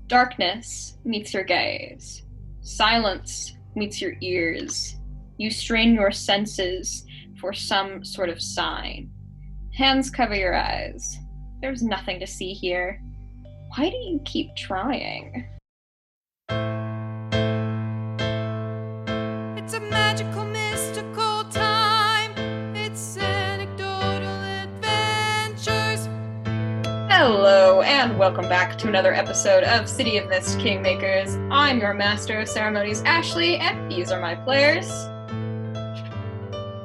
Darkness meets your gaze. Silence meets your ears. You strain your senses for some sort of sign. Hands cover your eyes. There's nothing to see here. Why do you keep trying? It's a magical, mystical time. It's anecdotal adventures. Hello, and welcome back to another episode of City of Mist Kingmakers. I'm your Master of Ceremonies, Ashley, and these are my players.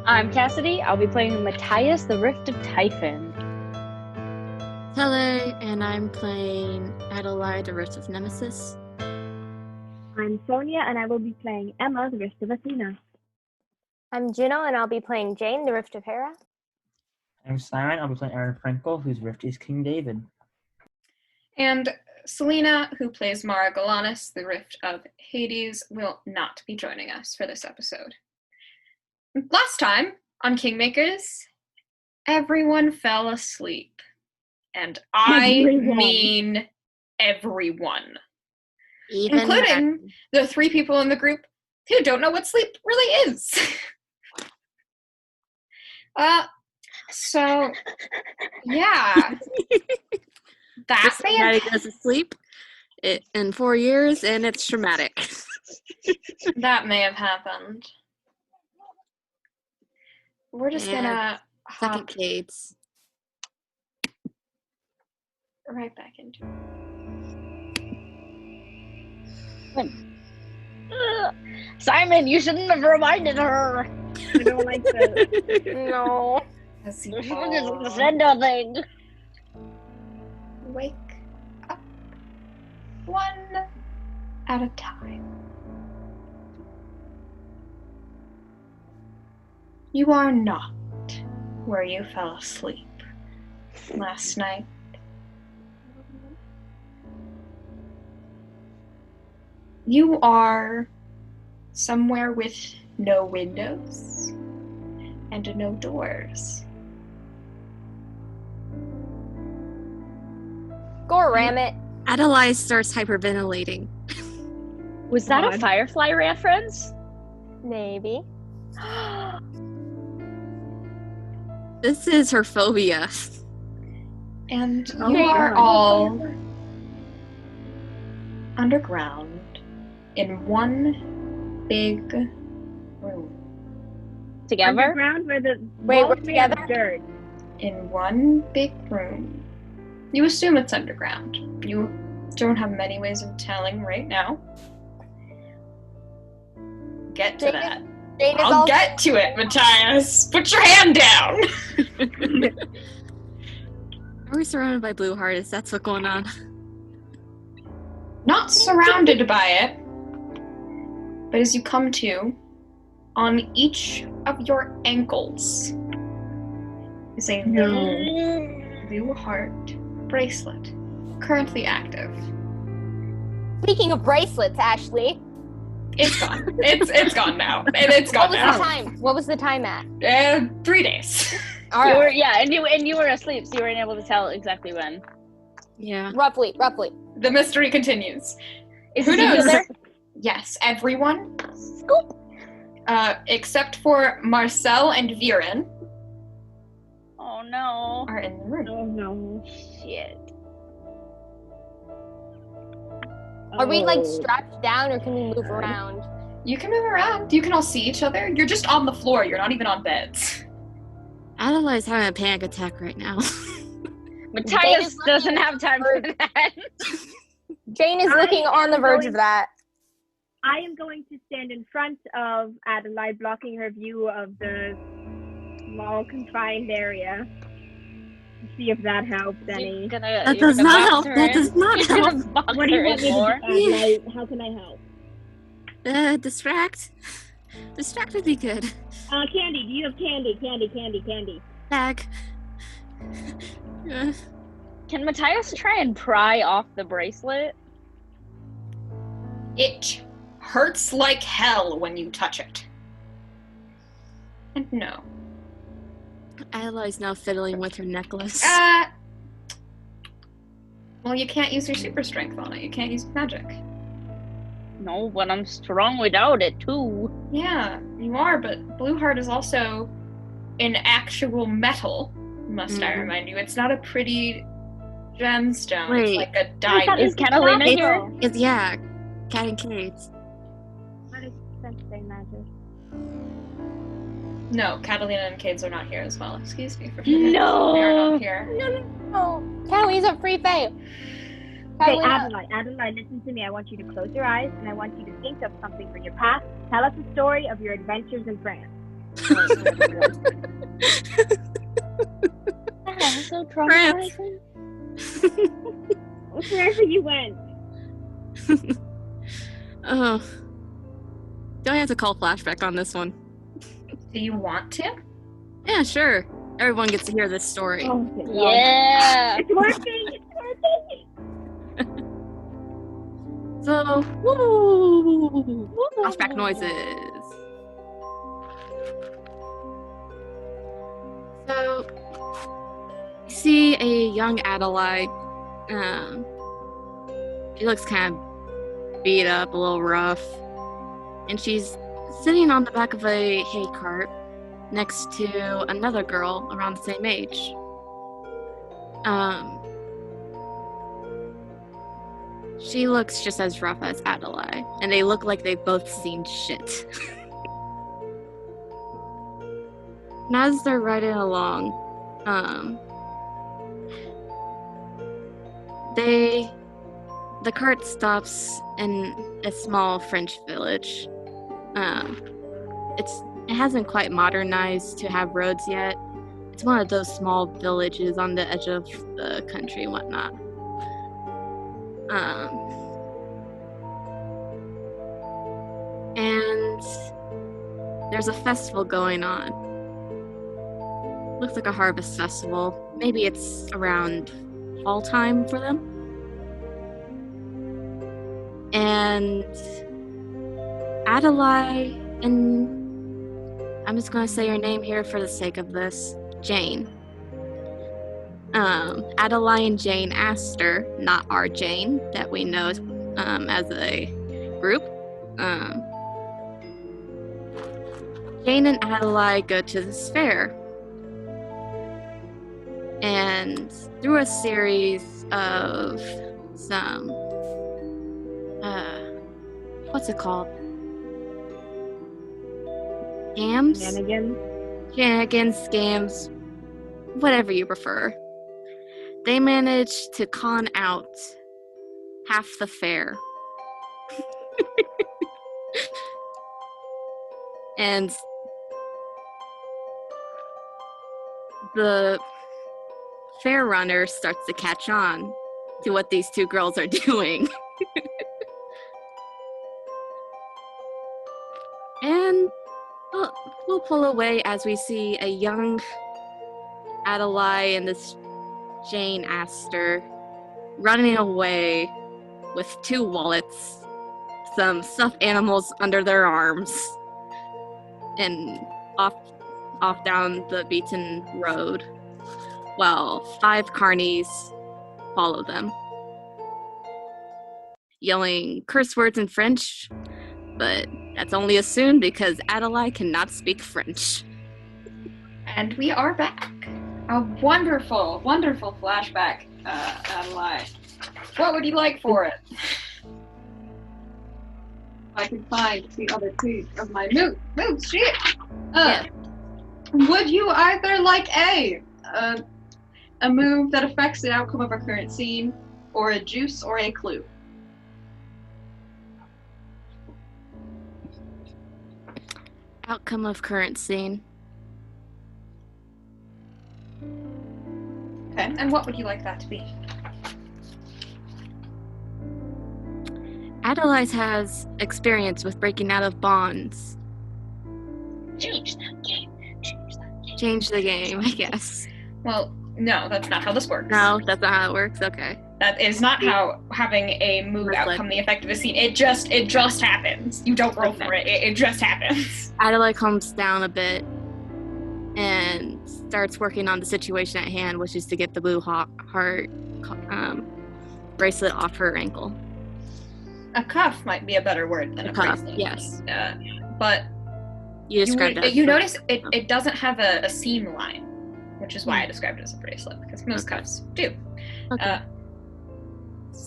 I'm Cassidy. I'll be playing Matthias, the Rift of Typhon. Tele, and I'm playing Adalaie, the Rift of Nemesis. I'm Sonya, and I will be playing Emma, the Rift of Athena. I'm Juno, and I'll be playing Jane, the Rift of Hera. I'm Simon. I'll be playing Aron Frankel, whose rift is King David. And Selena, who plays Mara Galanis, the Rift of Hades, will not be joining us for this episode. Last time on Kingmakers, everyone fell asleep. And I mean everyone. Even including the three people in the group who don't know what sleep really is. So, yeah. That may Maddie have, goes to sleep in 4 years, and it's traumatic. that may have happened. We're just And gonna Second hop Kate's. right back into it. Simon, you shouldn't have reminded her. I don't like that. No. As You you shouldn't all have said nothing. wake up one at a time. You are not where you fell asleep last night. You are somewhere with no windows and no doors. Go ram it. Adalaie starts hyperventilating. Was that a God. Firefly reference? Maybe. This is her phobia. And Oh you my are God. all underground in one big room. Together? Underground where the Wait, walls we're made of together? dirt. In one big room. You assume it's underground. You don't have many ways of telling right now. Get to Jane that. Jane is I'll also get to it, Matthias. Put your hand down. Are we surrounded by blue hearts? That's what's going on. Not surrounded by it, but as you come to, on each of your ankles is a little blue heart bracelet, currently active. Speaking of bracelets, Ashley. It's gone. It's gone now. It's gone What was now. the time? What was the time at? 3 days. All You were, right. yeah, and you were asleep, so you weren't able to tell exactly when. Yeah. Roughly. The mystery continues. Is Who he knows? there? Yes, everyone, Scoop. except for Marcel and Viren, Oh no. are in the room. Oh no. Shit. Are we like Oh. strapped down, or can we move around? You can move around. You can all see each other. You're just on the floor. You're not even on beds. Adalaie's having a panic attack right now. Matthias is doesn't looking have time for that. Jane is looking on the verge of that. I am going to stand in front of Adalaie, blocking her view of the small confined area. See if that helps any. That does not help. That does not help. What do you want me to do, Adalaie? How can I help? Distract. Distract would be good. Candy. Do you have candy? Candy. Bag. Can Matthias try and pry off the bracelet? It hurts like hell when you touch it. And no. Adalaie's now fiddling with her necklace. Well, you can't use your super strength on it. You can't use magic. No, but I'm strong without it too. Yeah, you are, but blue heart is also an actual metal, must I remind you. It's not a pretty gemstone. Wait. It's like a I thought diamond. Is Catalina It's- here? It's Cat and Kate. What is sensei magic? No, Catalina and Cades are not here as well. Excuse me for forgetting. No. They are not here. Oh, Callie's a free fae. Okay, Catalina. Adalaie, listen to me. I want you to close your eyes and I want you to think of something from your past. Tell us a story of your adventures in France. That's so traumatizing. Wherever you went. Oh. Do I have to call flashback on this one? Do you want to? Yeah, sure. Everyone gets to hear this story. Oh, my God. Yeah. It's working! It's working! So, woo! Flashback noises. So, you see a young Adalaie. She looks kind of beat up, a little rough, and she's sitting on the back of a hay cart next to another girl around the same age. She looks just as rough as Adalaie, and they look like they've both seen shit. And as they're riding along, the cart stops in a small French village. It hasn't quite modernized to have roads yet. It's one of those small villages on the edge of the country and whatnot. And there's a festival going on. Looks like a harvest festival. Maybe it's around fall time for them. And Adalaie and I'm just gonna say her name here for the sake of this, Jane. Adalaie and Jane Astor, not our Jane that we know as a group. Jane and Adalaie go to this fair. And through a series of some, what's it called? Scams? Shenanigans, scams, whatever you prefer. They managed to con out half the fair. And the fair runner starts to catch on to what these two girls are doing. And we'll pull away as we see a young Adalaie and this Jane Astor running away with two wallets, some stuffed animals under their arms, and off down the beaten road, while 5 carnies follow them, yelling curse words in French, but that's only assumed because Adalaie cannot speak French. And we are back. A wonderful, wonderful flashback, Adalaie. What would you like for it? I could find the other two of my move, shit. Would you either like a move that affects the outcome of a current scene, or a juice, or a clue? Outcome of current scene. Okay, and what would you like that to be? Adalaie has experience with breaking out of bonds. Change that game. Change the game, I guess. Well, no, that's not how this works. No, that's not how it works. Okay. That is not how having a move outcome the effect of a scene. It just happens. You don't roll for it. It just happens. Adalaie calms down a bit and starts working on the situation at hand, which is to get the blue heart bracelet off her ankle. A cuff might be a better word than a Cuff, bracelet. yes. But You described it. you notice it doesn't have a seam line, which is why I described it as a bracelet, because most cuffs do. Okay.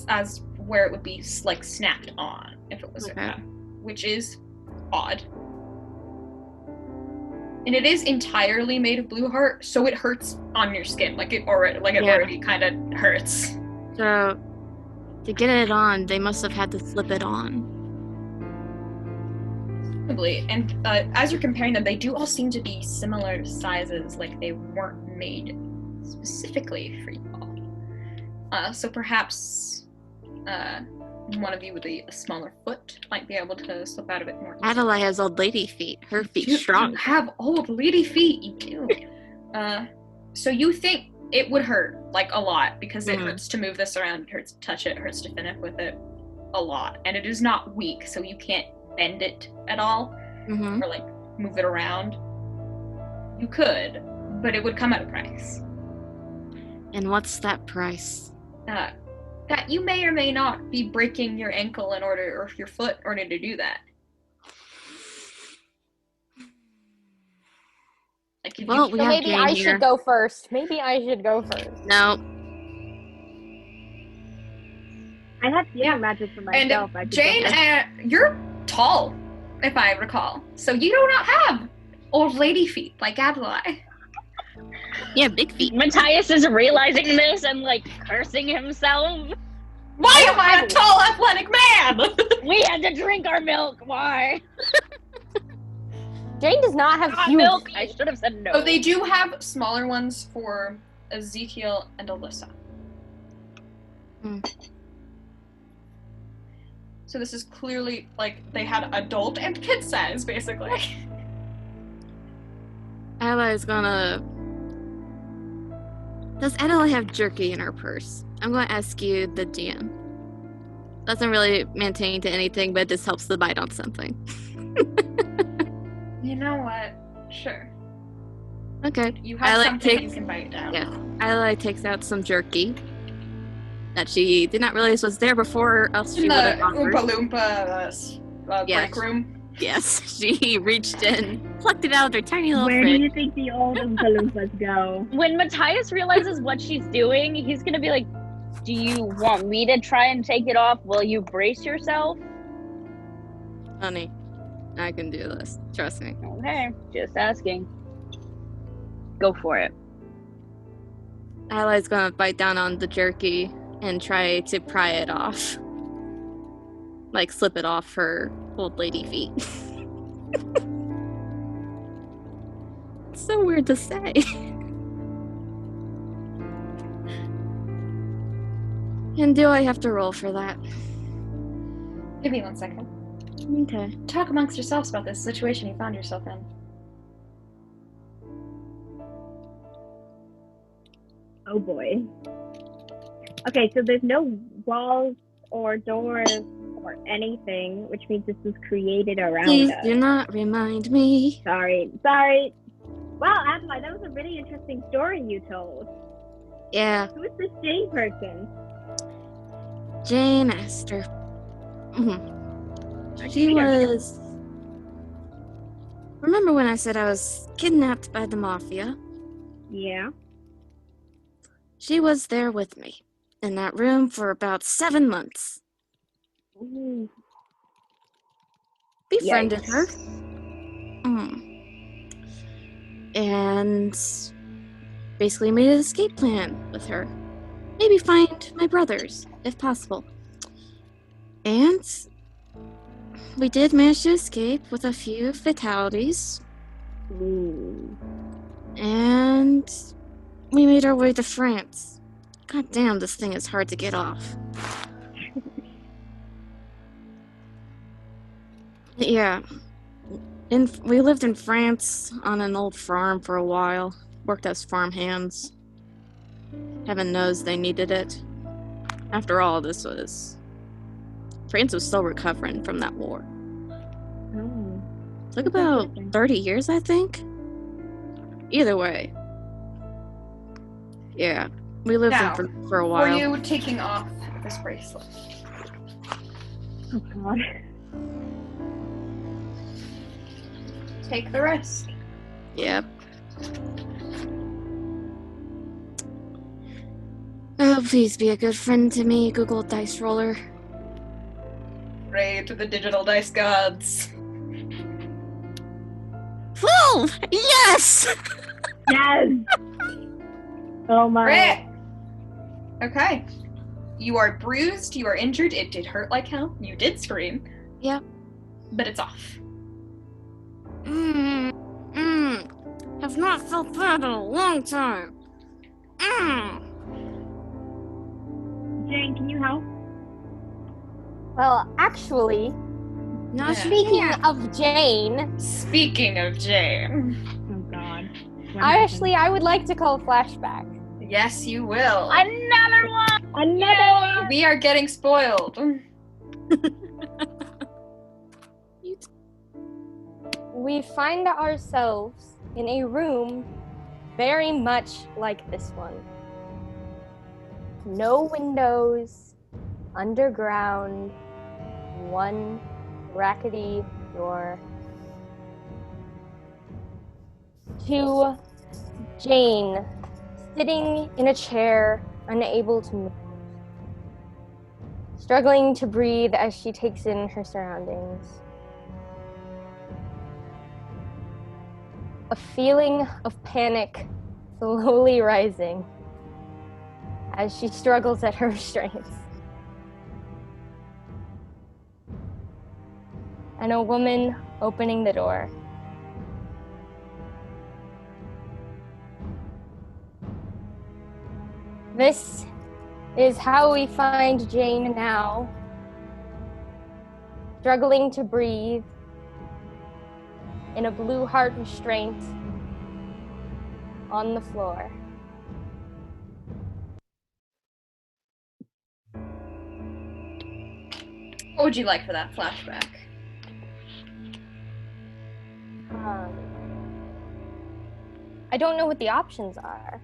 As where it would be like snapped on if it was a cuff, which is odd. And it is entirely made of blue heart, so it hurts on your skin. It already kind of hurts. So, to get it on, they must have had to slip it on. Probably. And as you're comparing them, they do all seem to be similar sizes, like they weren't made specifically for you all. So perhaps one of you with a smaller foot might be able to slip out of it more. Adalaie has old lady feet. Her feet You strong. have old lady feet, you do. So you think it would hurt, a lot, because it hurts to move this around, it hurts to touch it, it hurts to finish with it a lot. And it is not weak, so you can't bend it at all, or move it around. You could, but it would come at a price. And what's that price? That you may or may not be breaking your ankle or your foot in order to do that. Well, we have maybe Jane I here. should go first. No. I have healing magic for myself. And Jane, you're tall, if I recall, so you do not have old lady feet like Adalaie. Yeah, big feet. Matthias is realizing this and cursing himself. Why am I a tall, athletic man? We had to drink our milk. Why? Jane does not have Not huge milk. feet. I should have said no. Oh, they do have smaller ones for Ezekiel and Alyssa. So this is clearly they had adult and kid size, basically. Adalaie's gonna... Does Adalaie have jerky in her purse? I'm gonna ask you, the DM. Doesn't really maintain to anything, but this helps to bite on something. You know what? Sure. Okay. You have Adalaie something you can bite down. Yeah. Adalaie takes out some jerky that she did not realize was there before, else she In would have the offered. Oompa Loompa Yes. break room. Yes, she reached in, plucked it out of her tiny little Where do fridge. you think the old Oompa Loompas go? When Matthias realizes what she's doing, he's gonna be like, do you want me to try and take it off? Will you brace yourself? Honey, I can do this. Trust me. Okay, just asking. Go for it. Adalaie's gonna bite down on the jerky and try to pry it off. Slip it off her old lady feet. It's so weird to say. And do I have to roll for that? Give me 1 second. Okay. Talk amongst yourselves about this situation you found yourself in. Oh boy. Okay, so there's no walls or doors or anything, which means this was created around Please us. do not remind me. Sorry. Wow, Adalaie, that was a really interesting story you told. Yeah, Who is this Jane person? Jane Esther. She was... Remember when I said I was kidnapped by the Mafia? Yeah. She was there with me, in that room for about 7 months. Ooh. Befriended Yikes. her. And basically made an escape plan with her. Maybe find my brothers, if possible. And we did manage to escape with a few fatalities. Ooh. And we made our way to France. God damn, this thing is hard to get off. Yeah. We lived in France on an old farm for a while. Worked as farm hands. Heaven knows they needed it. After all, France was still recovering from that war. Oh. Took about 30 years, I think. Either way. Yeah. We lived Now, for a for while. you taking off this bracelet. Oh god. Take the risk. Yep. Oh, please be a good friend to me, Google Dice Roller. Pray to the digital dice gods. 12! Yes! Yes! Oh my. Great. Okay. You are bruised, you are injured, it did hurt like hell, you did scream. Yep. But it's off. Have not felt bad in a long time. Jane, can you help? Well, actually, No, Yeah. speaking of Jane, Speaking of Jane. Oh god. I would like to call flashback. Yes, you will. Another one! Another one! We are getting spoiled. We find ourselves in a room very much like this one. No windows, underground, one rackety door. To Jane, sitting in a chair, unable to move, struggling to breathe as she takes in her surroundings. A feeling of panic slowly rising as she struggles at her restraints. And a woman opening the door. This is how we find Jane now, struggling to breathe in a blue heart restraint on the floor. What would you like for that flashback? I don't know what the options are.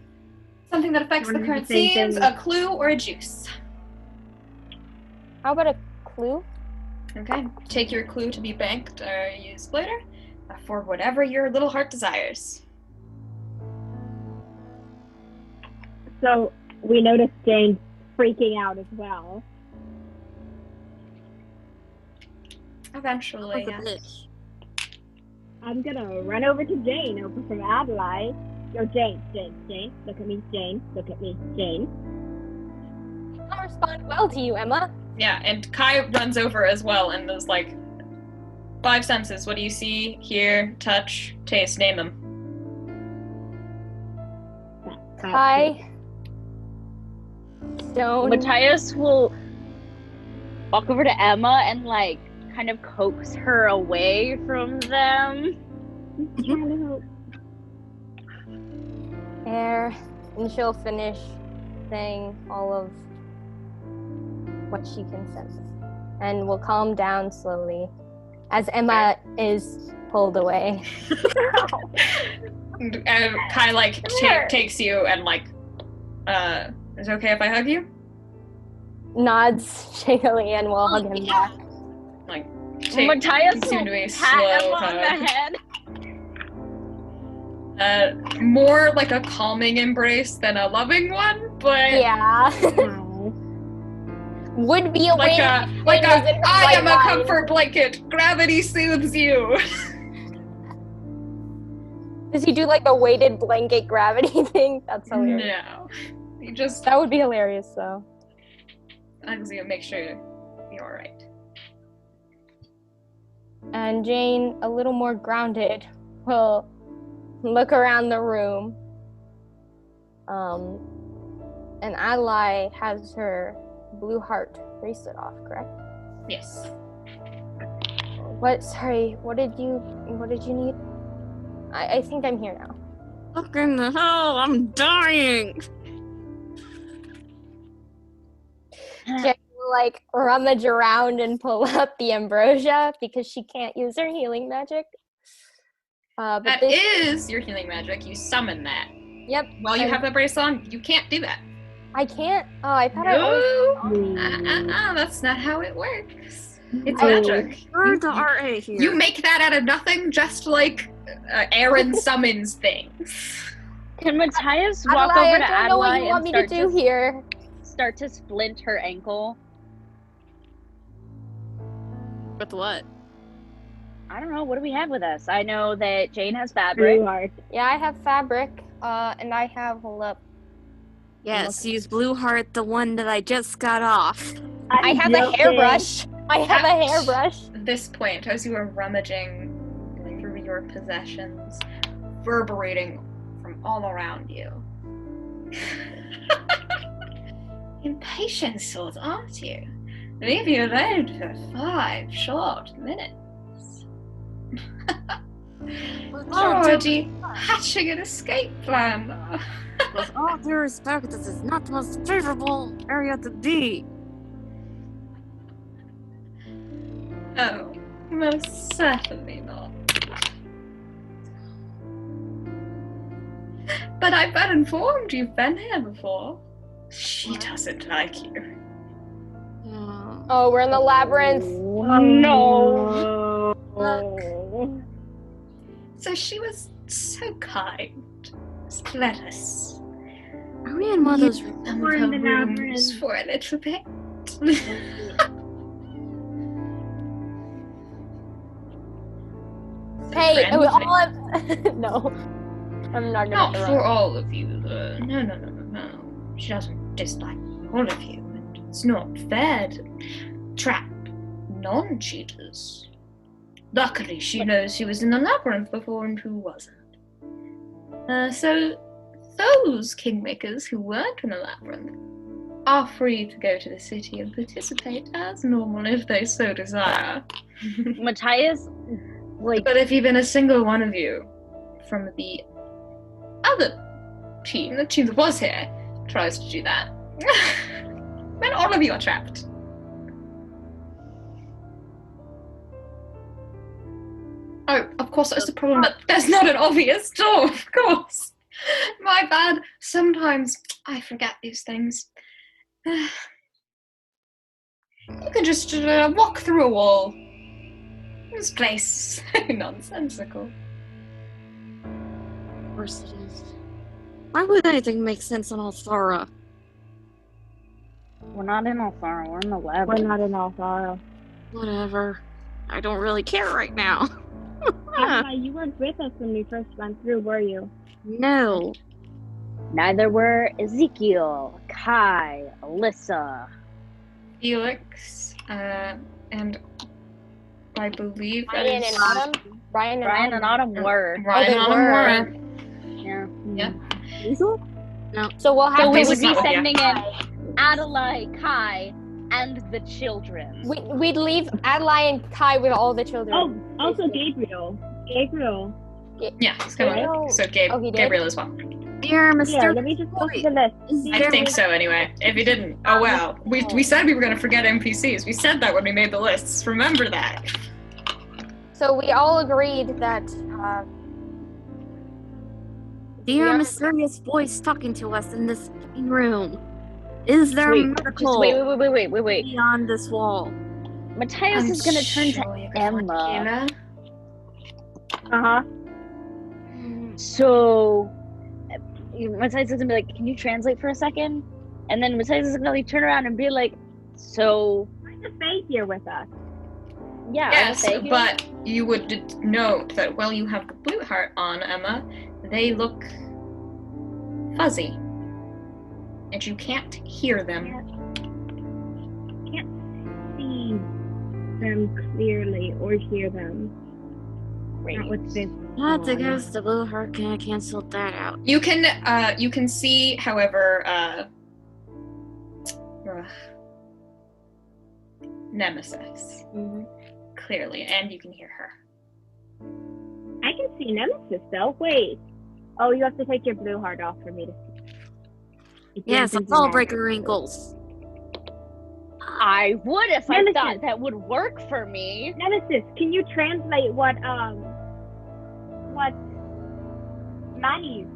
Something that affects the One of the current same scenes, thing. a clue, or a juice. How about a clue? Okay. Take your clue to be banked or used later for whatever your little heart desires. So we noticed Jane freaking out as well. Eventually, Like a yes. bitch. I'm gonna run over to Jane, over from Adalaie. Yo, Jane, look at me, Jane, look at me, Jane. I'll respond well to you, Emma. Yeah, and Kai runs over as well and is like, 5 senses. What do you see, hear, touch, taste? Name them. Kai, Stone, Matthias will walk over to Emma and like kind of coax her away from them. I'm trying to help. Air, and she'll finish saying all of what she can sense. And will calm down slowly as Emma is pulled away. And Kai like takes you and like, is it okay if I hug you? Nods shakily and will hug him back. Like, Matthias takes you will into a pat slow Emma on the hug. head. More like a calming embrace than a loving one, but Yeah. Wow. Would be a like way a to like was in a her I right am a mind. comfort blanket. Gravity soothes you. Does he do like the weighted blanket gravity thing? That's hilarious. No, you just That would be hilarious though. hugs you, make sure you're all right. And Jane, a little more grounded, will look around the room. And Adalaie has her blue heart bracelet off, correct? Yes. What? Sorry. What did you need? I think I'm here now. Look in the hell, I'm dying! Jane will like rummage around and pull up the ambrosia because she can't use her healing magic. But That is your healing magic. You summon that. Yep. While you and- have the bracelet on, you can't do that. I can't. Oh, I thought I always. That's not how it works. It's Oh. magic. We're the RA here. You make that out of nothing, just like Aron summons things. Can Matthias walk Adalaie, over to I don't know what Adalaie you want and me to do here. start to splint her ankle? With what? I don't know. What do we have with us? I know that Jane has fabric. Blue heart. Yeah, I have fabric. And I have. Hold up. Yes, use Blue Heart, the one that I just got off. I have a hairbrush. I have a hairbrush. At this point, as you are rummaging through your possessions, reverberating from all around you. Impatient sort, aren't you? Leave you alone for 5 short minutes. Already hatching an escape plan. With all due respect, this is not the most favorable area to be. Oh, most certainly not. But I've been informed you've been here before. She doesn't like you. Oh, we're in the labyrinth. No. So she was so kind. So let us Are we in one of those remember her rooms for a little bit. Hey, Friend? we all have. No. I'm not gonna. Not interrupt. for all of you, though. No. She doesn't dislike all of you, and it's not fair to trap non-cheaters. Luckily, she knows she was in the labyrinth before and who wasn't. So, those Kingmakers who weren't in the labyrinth are free to go to the city and participate as normal if they so desire. Matthias, like, But if even a single one of you from the other team, the team that was here, tries to do that, then all of you are trapped. Oh, of course, that's the problem that there's not an obvious door, of course. My bad. Sometimes I forget these things. You can just walk through a wall. This place is so nonsensical. Of course it is. Why would anything make sense on Althara? we're not in Althara, we're in the We're labyrinth. not in Althara. Whatever. I don't really care right now. You weren't with us when we first went through, were you? No. Neither were Ezekiel, Kai, Alyssa. Felix, and I believe that Ryan is and Autumn. Ryan and Autumn were. Ryan they and Autumn were. weren't. Yeah. Yeah. Weasel? So we'll have So to. we this would is be not what- sending in Adalaie, Kai, and the children. We'd leave Adalaie and Kai with all the children. Oh, also Gabriel. Gabriel. Yeah, it's kind Gabriel- of so Oh, he did? Gabriel as well. Dear Mr. Yeah, let me just go to the list. I think so anyway. If you didn't, oh well. We said we were going to forget NPCs. We said that when we made the lists. Remember that. So we all agreed that. Dear Yeah. mysterious voice talking to us in this room. Is there a Wait, medical wait. beyond this wall? Matthias is gonna turn to Emma. Uh-huh. So, Matthias is gonna be like, "Can you translate for a second?" And then Matthias is gonna like turn around and be like, "So, Where's the Fae here with us? yeah, I Yes, will say but you would note that while you have the blue heart on, Emma, they look fuzzy. And you can't hear them. Can't see them clearly or hear them. Not with this. That's on. against the blue heart. Can I cancel that out? You can see, however, Nemesis clearly, and you can hear her. I can see Nemesis though. Wait. Oh, you have to take your blue heart off for me to see. It Yes, doesn't let's all matter. break our ankles. I would if I Nemesis. thought that would work for me." Nemesis, can you translate what Mattie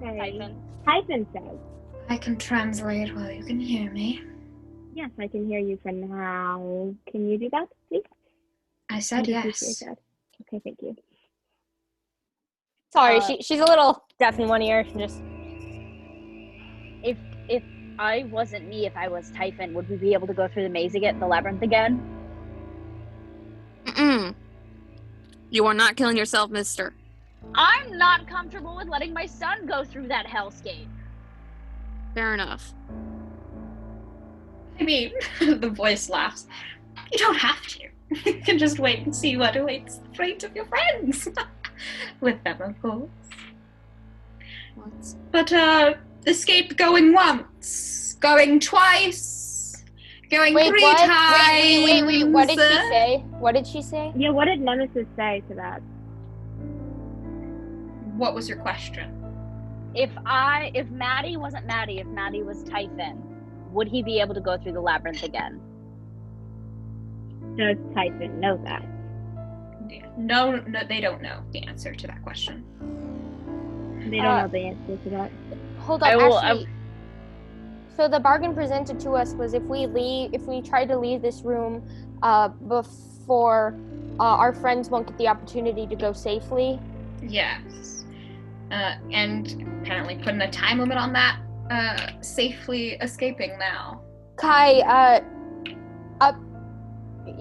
Typhon. Typhon says? I can translate while you can hear me. Yes, I can hear you for now. Can you do that, please? I said I'd yes. appreciate that. Okay, thank you. Sorry, she's a little deaf in one ear. Just If I wasn't me, if I was Typhon, would we be able to go through the maze again, the labyrinth again? Mm-mm. You are not killing yourself, mister. I'm not comfortable with letting my son go through that hellscape. Fair enough. I mean, the voice laughs. You don't have to. You can just wait and see what awaits the fate of your friends. With them, of course. What? But, escape going once, going twice, going wait, three what? times. Wait. What did she say? What did she say? Yeah, what did Nemesis say to that? What was your question? If Mattie wasn't Mattie, if Mattie was Typhon, would he be able to go through the labyrinth again? Does Typhon know that? Yeah. No, they don't know the answer to that question. They don't know the answer to that. Hold up, actually. So the bargain presented to us was if we try to leave this room before our friends won't get the opportunity to go safely. Yes. And apparently putting a time limit on that, safely escaping now. Kai,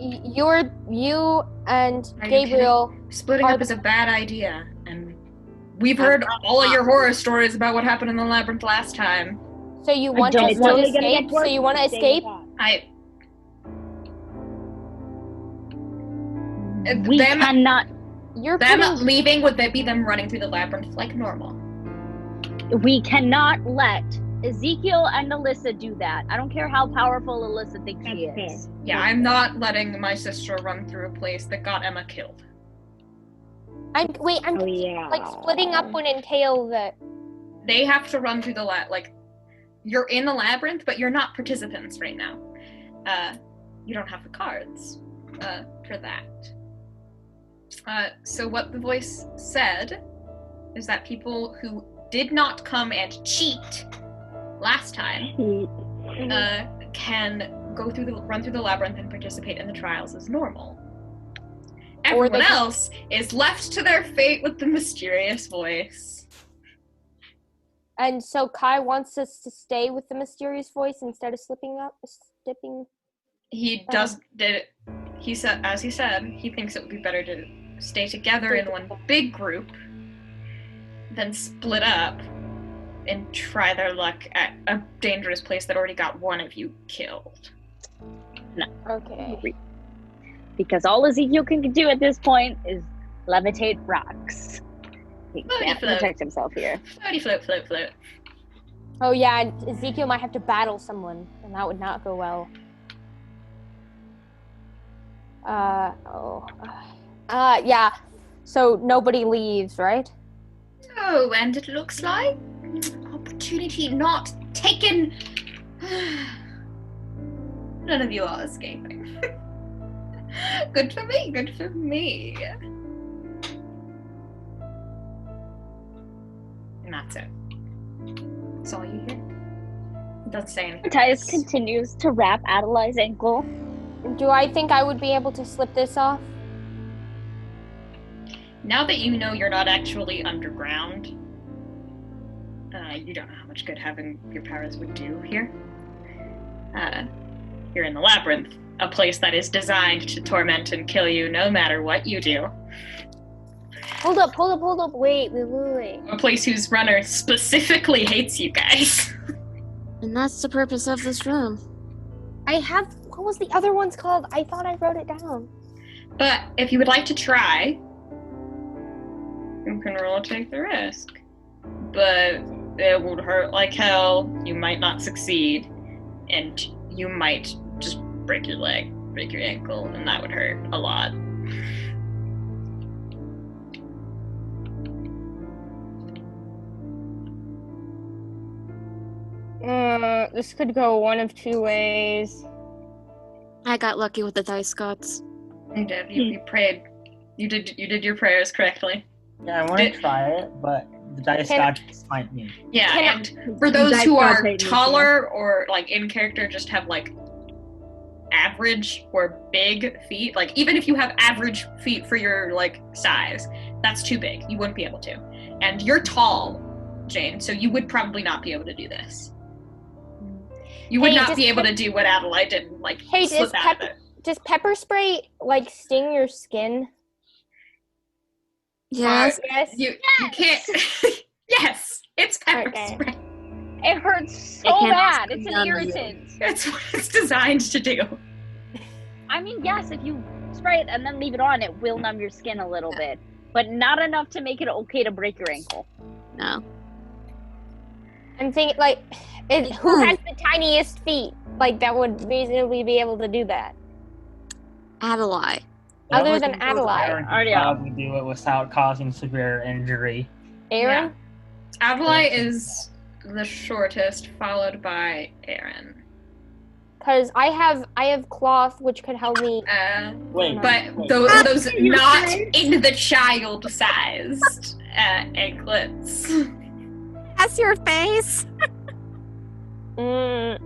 you and Are you Gabriel. kidding? Splitting up is a bad idea, and we've heard all of your horror stories about what happened in the labyrinth last time. So you want to escape? So you want to escape? We cannot. Leaving would be them running through the labyrinth like normal. We cannot let Ezekiel and Alyssa do that. I don't care how powerful Alyssa thinks she is. Yeah, I'm not letting my sister run through a place that got Emma killed. Like splitting up would entail that. They have to run through the you're in the labyrinth, but you're not participants right now. You don't have the cards for that. So what the voice said is that people who did not come and cheat last time can run through the labyrinth and participate in the trials as normal. Everyone else is left to their fate with the mysterious voice. And so Kai wants us to stay with the mysterious voice instead of stepping. He said, as he said, he thinks it would be better to stay together in one big group than split up and try their luck at a dangerous place that already got one of you killed. No. Okay. Because all Ezekiel can do at this point is levitate rocks. He can't protect himself here. Floaty. Oh yeah, and Ezekiel might have to battle someone, and that would not go well. Yeah. So nobody leaves, right? Oh, and it looks like opportunity not taken. None of you are escaping. Good for me. And that's it. That's all you hear. It doesn't say anything. Matthias continues to wrap Adalai's ankle. Do I think I would be able to slip this off? Now that you know you're not actually underground, you don't know how much good having your powers would do here. You're in the labyrinth, a place that is designed to torment and kill you no matter what you do. Hold up, wait. A place whose runner specifically hates you guys. And that's the purpose of this room. What was the other one's called? I thought I wrote it down. But if you would like to try, you can roll or take the risk. But it would hurt like hell, you might not succeed, and you might just break your leg, break your ankle, and that would hurt a lot. This could go one of two ways. I got lucky with the dice gods. You did. You prayed. You did your prayers correctly. Yeah, I want to try it, but The dice god smite me. Yeah, Can I- and for those Dice who god are hate me, taller or like in character just have like average or big feet, like even if you have average feet for your like size, that's too big. You wouldn't be able to. And you're tall, Jane, so you would probably not be able to do this. You would Hey, not just be able to do what Adalaie did and like Hey, slip out of it. does pepper spray like sting your skin? Yes. Yes. You can't. Yes, it's pepper Okay. spray. It hurts so It can bad. also It's be an done with you. irritant. That's what it's designed to do. I mean, yes, if you spray it and then leave it on, it will numb your skin a little bit, but not enough to make it okay to break your ankle. No. I'm thinking like, who has the tiniest feet? Like that would reasonably be able to do that. Adalaie. Other than Aaron Adalaie. could Yeah. probably do it without causing severe injury. Aaron? Adalaie is the shortest, followed by Aron. Because I have cloth which could help me. Wait, But wait. those not in the child-sized anklets. That's your face. Mm.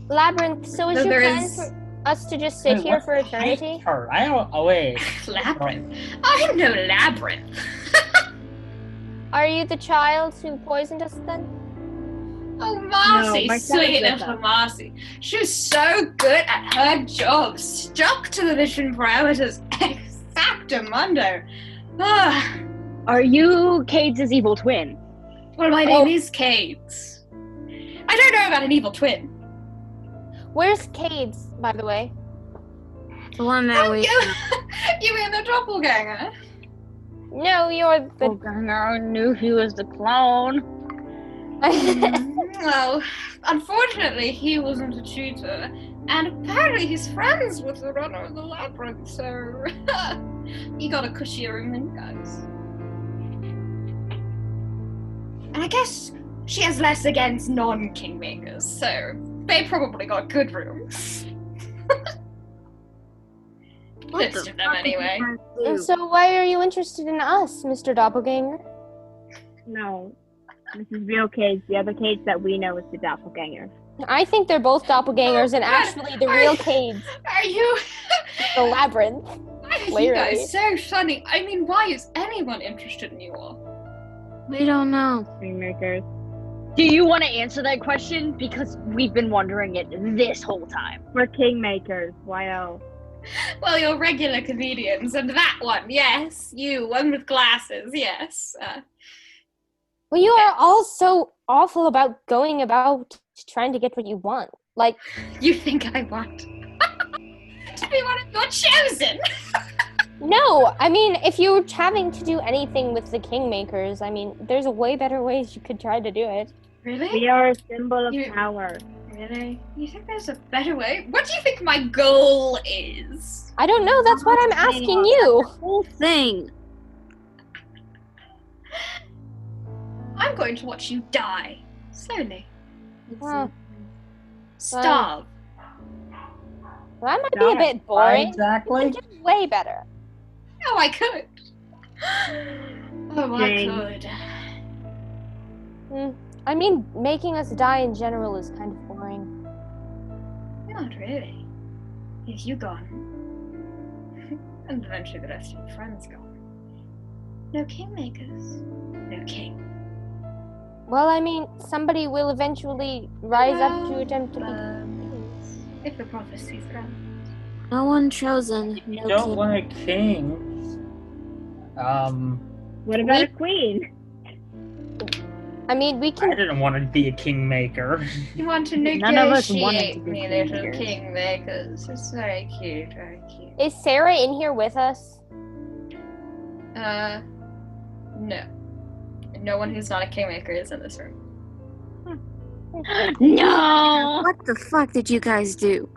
Labyrinth, so is So your there plan is- for us to just sit Wait, here what's for the height eternity? chart? I don't. Oh wait. Labyrinth. I'm no labyrinth. Are you the child who poisoned us then? Oh, Marcy, my sweet son's with little us. Marcy. She's so good at her job, stuck to the mission parameters exactamundo. Ah, Are you Cade's evil twin? well, my name is Kate. I don't know about an evil twin. Where's Cade's, by the way? The one that we. You mean the doppelganger? No, you're the. I knew he was the clone. Well, unfortunately, he wasn't a tutor, and apparently he's friends with the runner of the labyrinth, so he got a cushier room than you guys. And I guess she has less against non-kingmakers, so they probably got good rooms. What Most the of them, fuck anyway. did you guys do? So why are you interested in us, Mr. Doppelganger? No. This is real Cades. The other Cades that we know is the doppelganger. I think they're both doppelgangers, and God. actually the real Cades, Are you? the labyrinth. Why are you Clearly. guys so funny? I mean, why is anyone interested in you all? We don't know. Kingmakers. Do you want to answer that question? Because we've been wondering it this whole time. We're Kingmakers. Why else? Well, you're regular comedians, and that one, yes. You, one with glasses, yes. Well, you are all so awful about going about trying to get what you want. Like, You think I want to be one of your chosen? no, I mean, if you were having to do anything with the Kingmakers, I mean, there's way better ways you could try to do it. Really? We are a symbol of You- power. Really? You think there's a better way? What do you think my goal is? I don't know, that's what I'm asking you. Whole thing. I'm going to watch you die. Slowly. Well, Starve. that might be a bit boring. Exactly. Just way better. Oh, I could. Oh, I Jane. could. I mean, making us die in general is kind of boring. Not really. If you gone, and eventually the rest of your friends gone, no kingmakers, no king. Well, I mean, somebody will eventually rise up to attempt to be. If the prophecy's right. No one chosen. You No don't king. want a king. What about a queen? I mean, we I can. didn't want to be a kingmaker. You want to None of us wanted to negotiate be me, little kingmakers. kingmakers. It's very cute, very cute. Is Sarah in here with us? No. No one who's not a kingmaker is in this room. No! What the fuck did you guys do?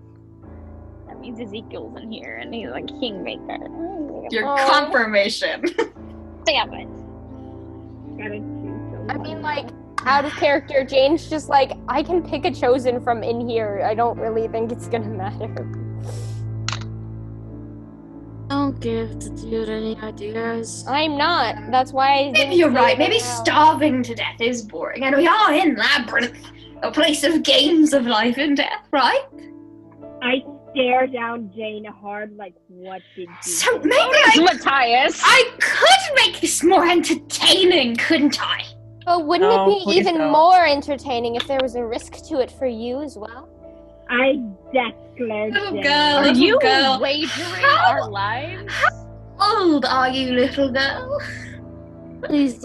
That means Ezekiel's in here and he's a kingmaker. Your Oh. confirmation. Damn it. Gotta choose someone. I mean, like, out of character, Jane's just like, I can pick a chosen from in here. I don't really think it's gonna matter. Don't give the dude any ideas. I'm not. That's why I didn't Maybe you're say right. it Maybe out loud. starving to death is boring. And we are in Labyrinth, a place of games of life and death, right? I stare down Jane hard, like, what did you So do? maybe Matthias. I could make this more entertaining, couldn't I? But wouldn't No, it be please even don't. more entertaining if there was a risk to it for you as well? I death glare Little Jane. girl. Are Little you girl. wagering How- our lives? How old are you, little girl? Please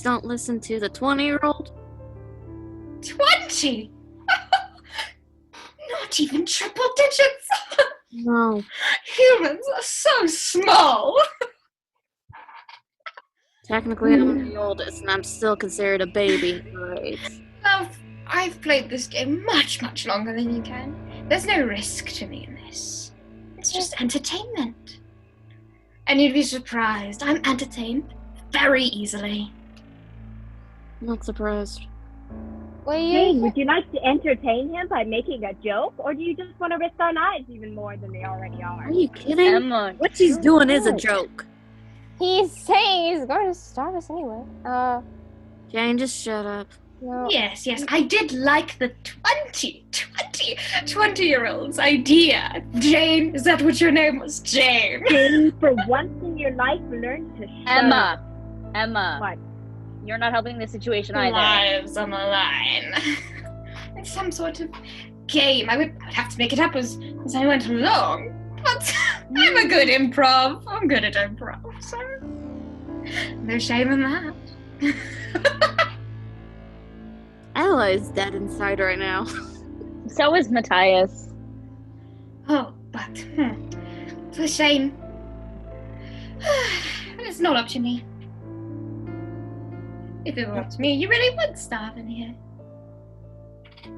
don't listen to the 20-year-old. 20? Not even triple digits. No. Humans are so small. Technically, I'm the oldest, and I'm still considered a baby. Right. I've played this game much, much longer than you can. There's no risk to me in this. It's just entertainment. And you'd be surprised. I'm entertained very easily. Not surprised. Well, Jane, would you like to entertain him by making a joke, or do you just want to risk our lives even more than they already are? Are you kidding? Emma. What she's doing is a joke. he's saying he's going to starve us anyway. Jane, just shut up. No. Yes, I did like the 20-year-old's idea. Jane, is that what your name was? Jane? Jane, for once in your life, learn to shut up. Emma. What? You're not helping the situation either. Lives on the line. It's some sort of game. I would have to make it up as I went along. But I'm a good improv. I'm good at improv, so no shame in that. Adalaie's dead inside right now. So is Matthias. Oh, but it's a shame. It's not up to me. If it were up to me, you really would starve in here.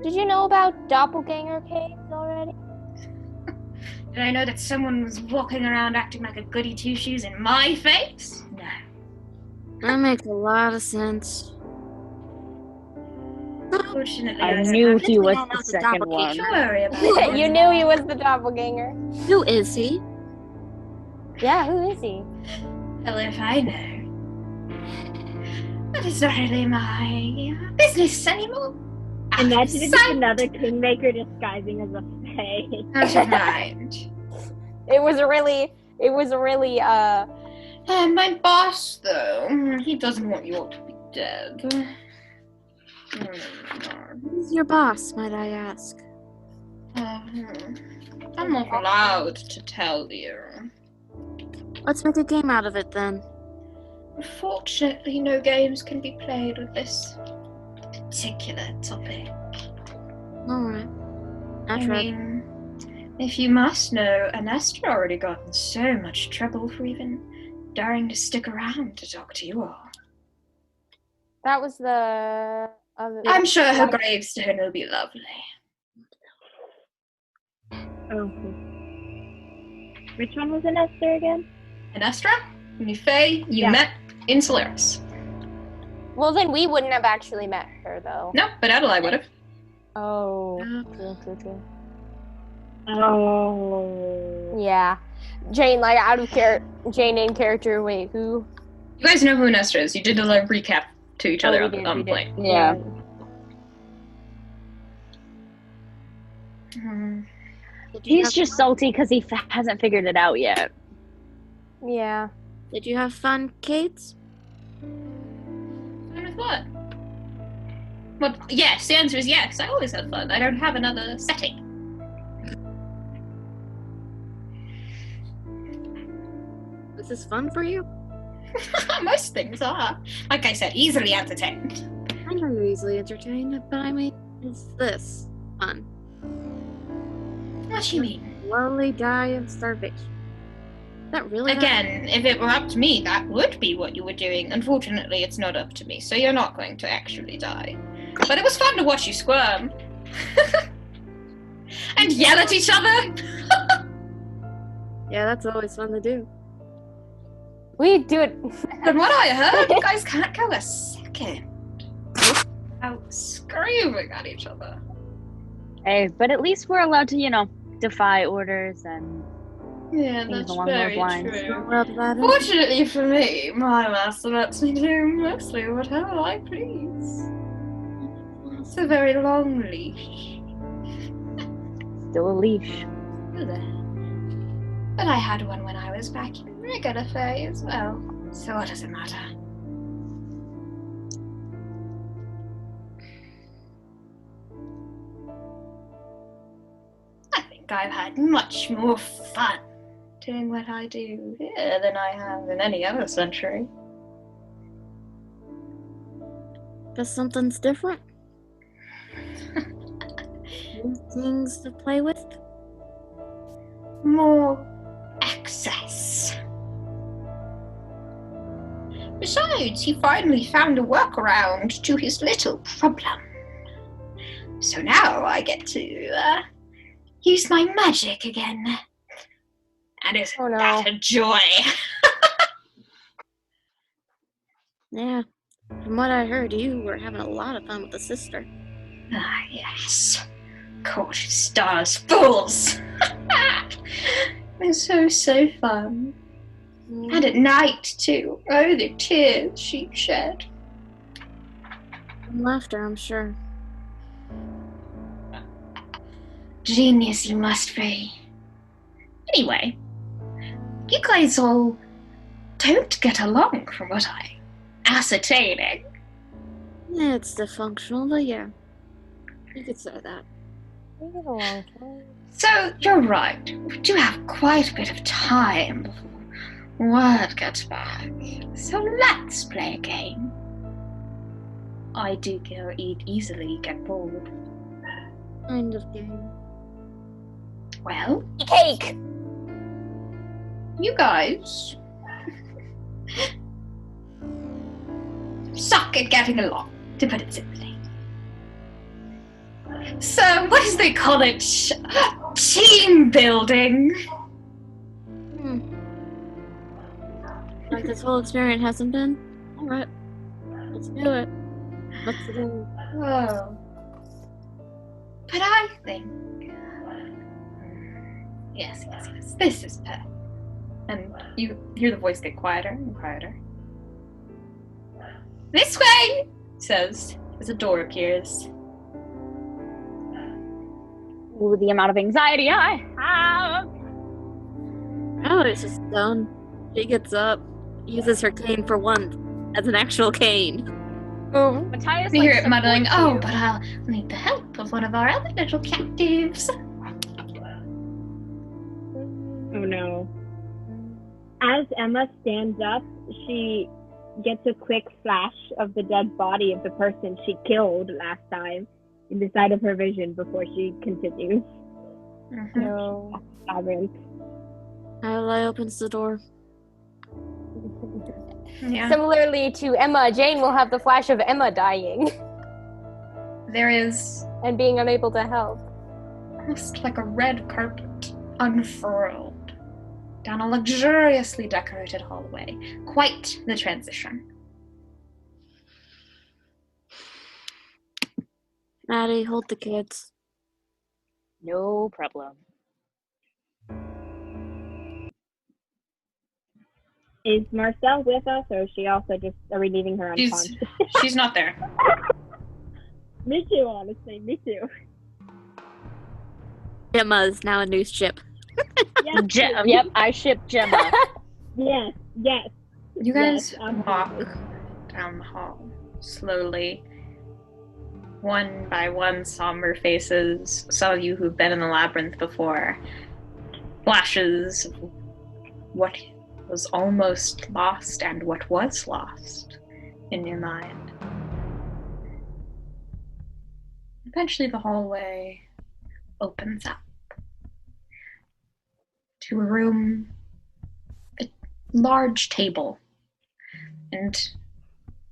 Did you know about doppelganger caves already? Did I know that someone was walking around acting like a goody two-shoes in my face? No. That makes a lot of sense. Fortunately, I don't knew have he to was know the the second one. worry about it. You knew he was the doppelganger. Who is he? Yeah, who is he? Well, if I know. But it's not really my business anymore. Imagine if it's Out another Kingmaker disguising as a fae. of mind. It was a really, My boss, though, he doesn't want you all to be dead. Who's your boss, might I ask? I'm not allowed to tell you. Let's make a game out of it then. Unfortunately, no games can be played with this particular topic. Alright. I mean, if you must know, Anestra already got in so much trouble for even daring to stick around to talk to you all. that was the other. I'm sure her gravestone will be lovely. Oh. Which one was Anestra again? Anestra, Faye, you Yeah. met in Solaris. Well, then we wouldn't have actually met her, though. No, but Adalaie would have. Oh. Okay. Oh. Yeah. Jane, Jane in character. Wait, who? You guys know who Anestra is. You did a little recap to each other we on did. plane. Yeah. He's just salty because he hasn't figured it out yet. Yeah. Did you have fun, Kate? Fun with what? Well, yes, the answer is yes. I always have fun. I don't have another setting. This is fun for you? Most things are. Like I said, easily entertained. I know you're easily entertained, but I mean, is this fun? What do you mean? Slowly die of starvation. That really Again, if it were up to me, that would be what you were doing. Unfortunately, it's not up to me, so you're not going to actually die. But it was fun to watch you squirm. And yell at each other. Yeah, that's always fun to do. We do it. From what I heard, you guys can't go a second without screaming at each other. Hey, but at least we're allowed to, defy orders and Yeah, Things that's along those very lines. true. Well, that is- Fortunately for me, my master lets me do mostly whatever I please. It's a very long leash. Still a leash. But I had one when I was back in regular Fae as well, so what does it matter? I think I've had much more fun doing what I do here than I have in any other century. Guess something's different. New things to play with. More access. Besides, he finally found a workaround to his little problem. So now I get to use my magic again. And isn't Oh, no. that a joy? Yeah. From what I heard, you were having a lot of fun with the sister. Ah, yes. Court stars fools. It's so fun. And at night, too. Oh, the tears she shed. And laughter, I'm sure. Genius you must be. Anyway, you guys all don't get along from what I'm ascertaining. Yeah, it's dysfunctional, but yeah. You could say that. We get along fine. So, you're right. We do have quite a bit of time before word gets back. So let's play a game. I do easily get bored. Kind of game. Well, Cake! you guys suck at getting along, to put it simply. So, what do they call it? Team building. Like this whole experience hasn't been? Alright. Let's do it. Let's do it. Oh. But I think... Yes, this is perfect. And you hear the voice get quieter and quieter. This way, he says, as a door appears. Ooh, the amount of anxiety I have. Oh, it's just done. She gets up, uses her cane for once as an actual cane. Matthias, You hear it muttering, supports "Oh, you. but I'll need the help of one of our other little captives." Oh no. As Emma stands up, she gets a quick flash of the dead body of the person she killed last time in the side of her vision before she continues. No. Labyrinth. Adalaie opens the door. Yeah. Similarly to Emma, Jane will have the flash of Emma dying There is and being unable to help. almost like a red carpet unfurled down a luxuriously decorated hallway. Quite the transition. Mattie, hold the kids. No problem. Is Marcel with us, or is she also just, are we leaving her unconscious? She's not there. Me too, honestly, me too. Gemma is now a new ship. Yes, Yep, I ship Gemma. yes, yes. You guys Yes, walk absolutely. down the hall slowly. One by one, somber faces. Some of you who've been in the labyrinth before. Flashes of what was almost lost and what was lost in your mind. Eventually, the hallway opens up to a room, a large table, and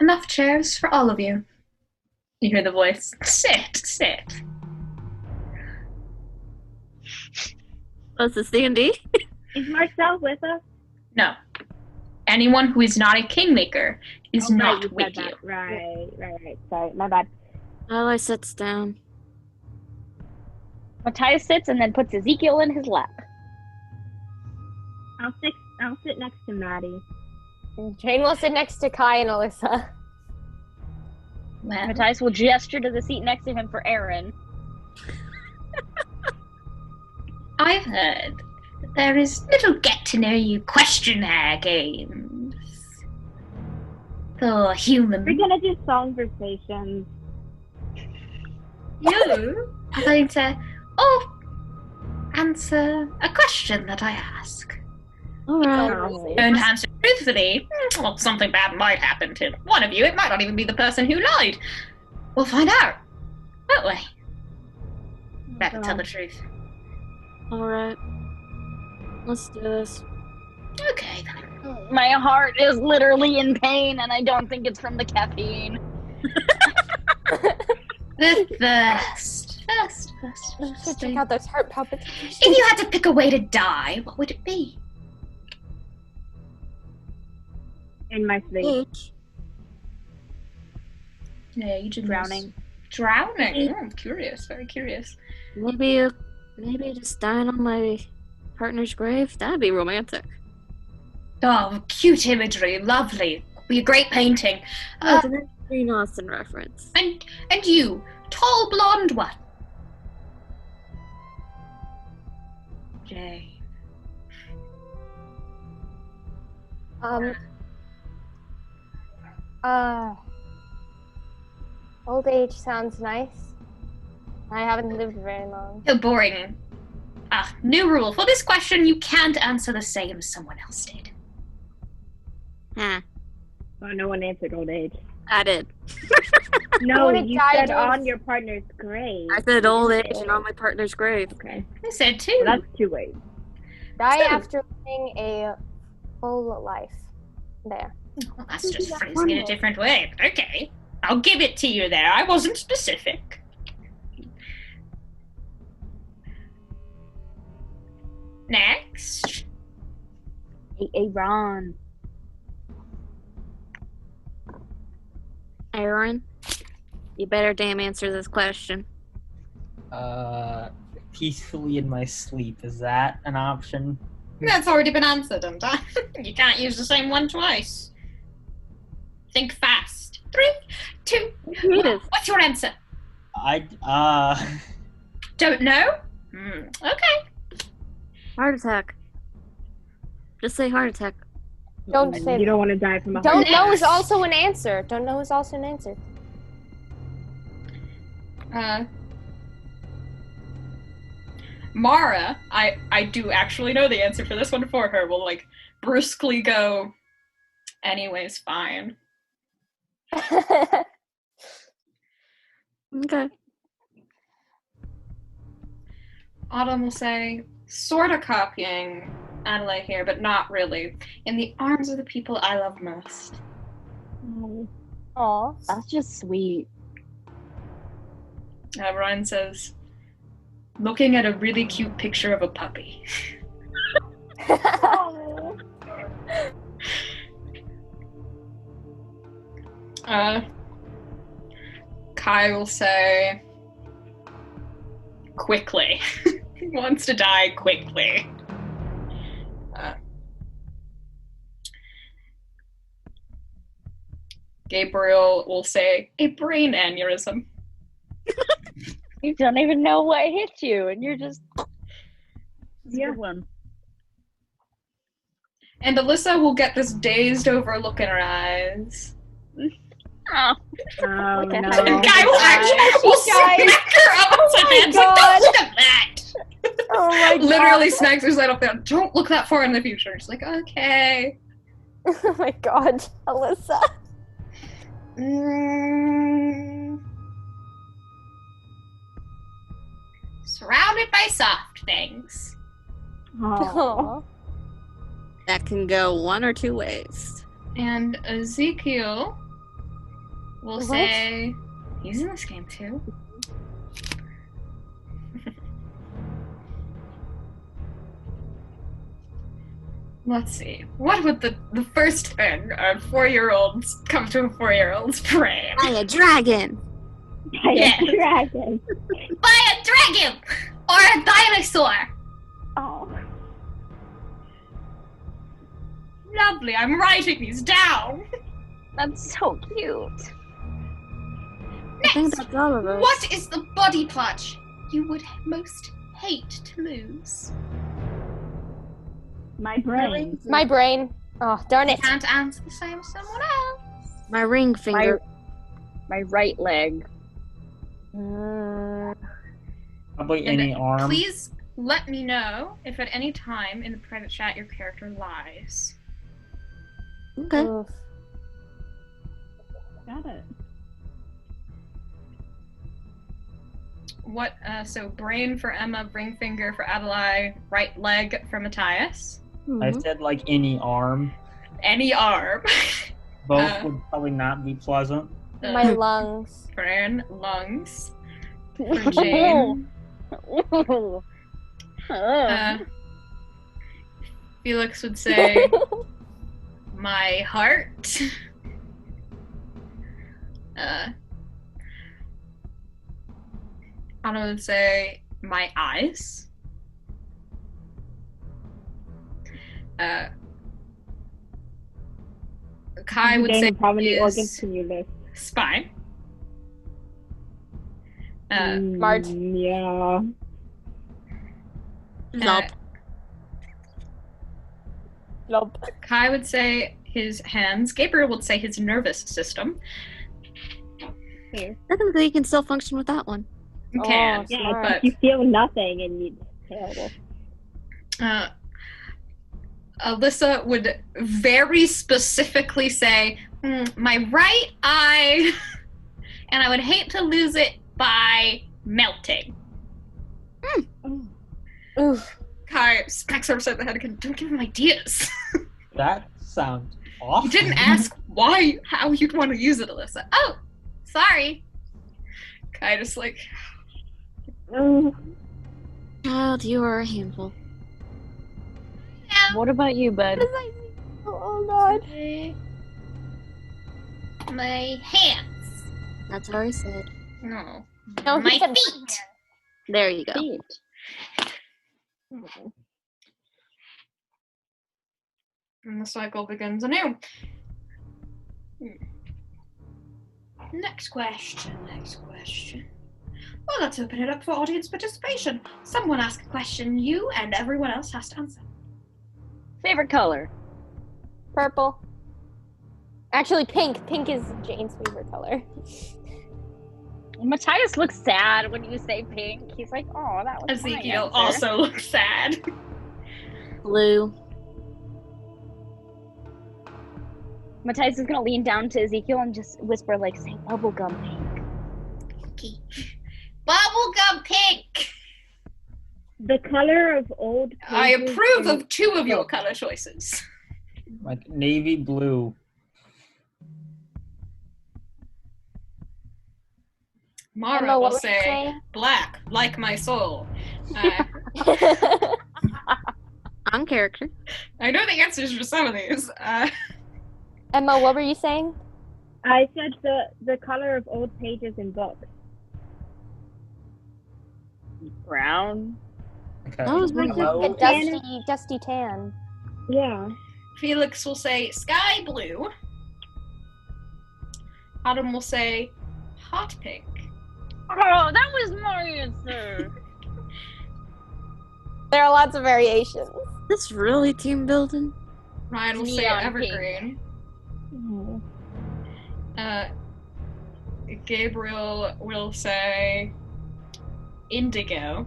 enough chairs for all of you. You hear the voice, sit. Oh, this D&D? Is Marcel with us? No. Anyone who is not a kingmaker is Oh, not right, with said you. that. Right. Sorry, my bad. Adalaie sits down. Matthias sits and then puts Ezekiel in his lap. I'll sit next to Mattie. Jane will sit next to Kai and Alyssa. Well, Matthias will gesture to the seat next to him for Aron. I've heard that there is little get-to-know-you questionnaire games for human. We're gonna do conversations. You are going to answer a question that I ask. Alright. Don't answer truthfully. Well, something bad might happen to one of you. It might not even be the person who lied. We'll find out, won't we? Better tell the truth. Alright. Let's do this. Okay, then. My heart is literally in pain, and I don't think it's from the caffeine. The first. Check out those heart palpitations. If you had to pick a way to die, what would it be? In my sleep. Yeah, Drowning. Drowning? Oh, I'm curious. Very curious. Maybe just dying on my partner's grave? That'd be romantic. Oh, cute imagery. Lovely. Be a great painting. Oh, it's an Jane Austen reference. And you, tall blonde one. Jane. Old age sounds nice. I haven't lived very long. So boring. New rule. For this question, you can't answer the same as someone else did. Huh. Oh, no one answered old age. I did. No, wanna you die said doing- on your partner's grave. I said old age and on my partner's grave. Okay. I said two. Well, that's 2 ways. Die So- after living a full life. There. Well, that's just phrasing it a different way. Okay. I'll give it to you there. I wasn't specific. Next. Hey, Ron. Aron, you better damn answer this question. Peacefully in my sleep. Is that an option? That's already been answered, and you can't use the same one twice. Think fast. 3, 2. Creative. What's your answer? Don't know? Okay. Heart attack. Just say heart attack. Don't say You don't want to die from a Don't heart know is Next. also an answer. Don't know is also an answer. Mara, I do actually know the answer for this one for her, will like brusquely go, anyways, fine. Okay. Autumn will say, sort of copying Adalaie here, but not really. In the arms of the people I love most. Aw. That's just sweet. Ryan says, looking at a really cute picture of a puppy. Kai will say, quickly. He wants to die quickly. Gabriel will say, a brain aneurysm. You don't even know what hit you, and you're just. Yeah. Good one. And Alyssa will get this dazed over look in her eyes. Oh, Oh, Look at no. her. And Guy will actually smack her up upside my down. It's like, God. don't look at that! Oh my god. Literally smacks her side up down. Don't look that far in the future. She's like, okay. Oh my god, Alyssa. Surrounded by soft things. Oh. Aw. That can go one or two ways. And Ezekiel will What? say, he's in this game too. Let's see. What would the first thing a 4-year-old's come to a 4-year-old's brain? By a dragon. Yeah. Dragon. By a dragon! Or a dinosaur! Oh. Lovely, I'm writing these down. That's so cute. I think Next, that's all of us. what is the body part you would most hate to lose? My brain. My brain. Oh, darn You it. can't answer the same as someone else. My ring finger. My right leg. Probably And any arm. please let me know if at any time in the private chat your character lies. Okay. Oof. Got it. What, so brain for Emma, ring finger for Adalaie, right leg for Matthias. I Mhm. said like any arm. Any arm. Both would probably not be pleasant. My lungs. Brain, lungs. For Jane. Felix would say my heart. Anna would say my eyes. Kai would say James, how many his organs can you list? spine. Mart. Yeah. Lop. Nope. Kai would say his hands. Gabriel would say his nervous system. Technically, you can still function with that one. You Oh, can, Yeah, Smart. but you feel nothing and it's terrible. Alyssa would very specifically say, my right eye, and I would hate to lose it by melting. Oof. Kai smacks her upside the head again. Don't give him ideas. That sounds awful. You didn't ask how you'd want to use it, Alyssa. Oh, sorry. Kai just like, Child, you are a handful. yeah. What about you, bud? Oh god. My hands. That's what I said. No. No, My he said feet. There you go. Feet. And the cycle begins anew. Next question. Well, let's open it up for audience participation. Someone ask a question you and everyone else has to answer. Favorite color? Purple. Actually, pink. Pink is Jane's favorite color. Matthias looks sad when you say pink. He's like, oh, that was my Ezekiel answer." also looks sad. Blue. Matthias is gonna lean down to Ezekiel and just whisper, like, say bubblegum pink. Bubblegum pink! The color of old I pages approve and- of two of your color choices. Like navy blue. Mara Emma, will what were you say saying? black, like my soul. On character. I know the answers for some of these. Emma, what were you saying? I said the color of old pages in books. Brown. Okay. That was my Hello? A dusty tan. Yeah. Felix will say sky blue. Autumn will say hot pink. Oh, that was my answer. There are lots of variations. This really team building? Ryan will say Neon evergreen. Gabriel will say indigo.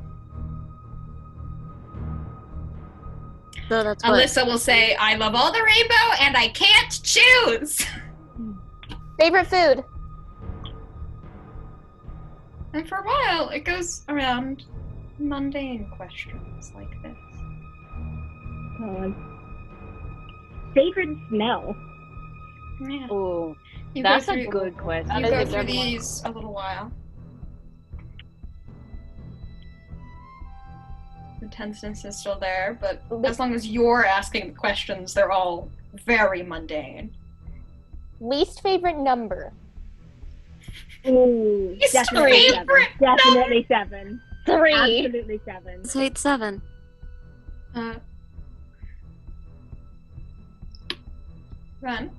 So that's what. Alyssa will say, I love all the rainbow and I can't choose. Favorite food? And for a while, it goes around mundane questions like this. Favorite smell? Yeah. Ooh, You that's go a through, good question. you That go is a through good one. these a little while. The tenseness is still there, but as long as you're asking the questions, they're all very mundane. Least favorite number? Ooh, Least definitely favorite seven. Definitely seven. 3. Absolutely seven. Let's hate 7. Run.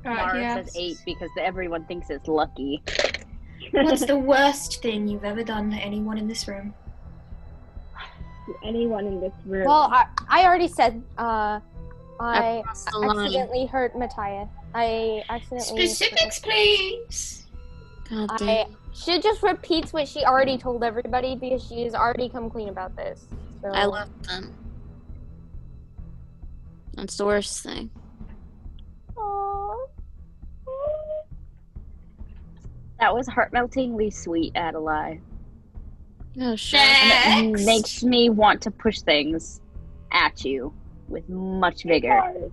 Mara He says asks, 8 because everyone thinks it's lucky. What's the worst thing you've ever done to anyone in this room? To anyone in this room. Well, I already said, I Across the line. accidentally hurt Mattia. I accidentally... Specifics, please. God I damn. she just repeats what she already told everybody because she has already come clean about this. So I love them. That's the worst thing. Aww. That was heart-meltingly sweet, Adalaie. Oh, sure. And it Next. makes me want to push things at you with much vigor.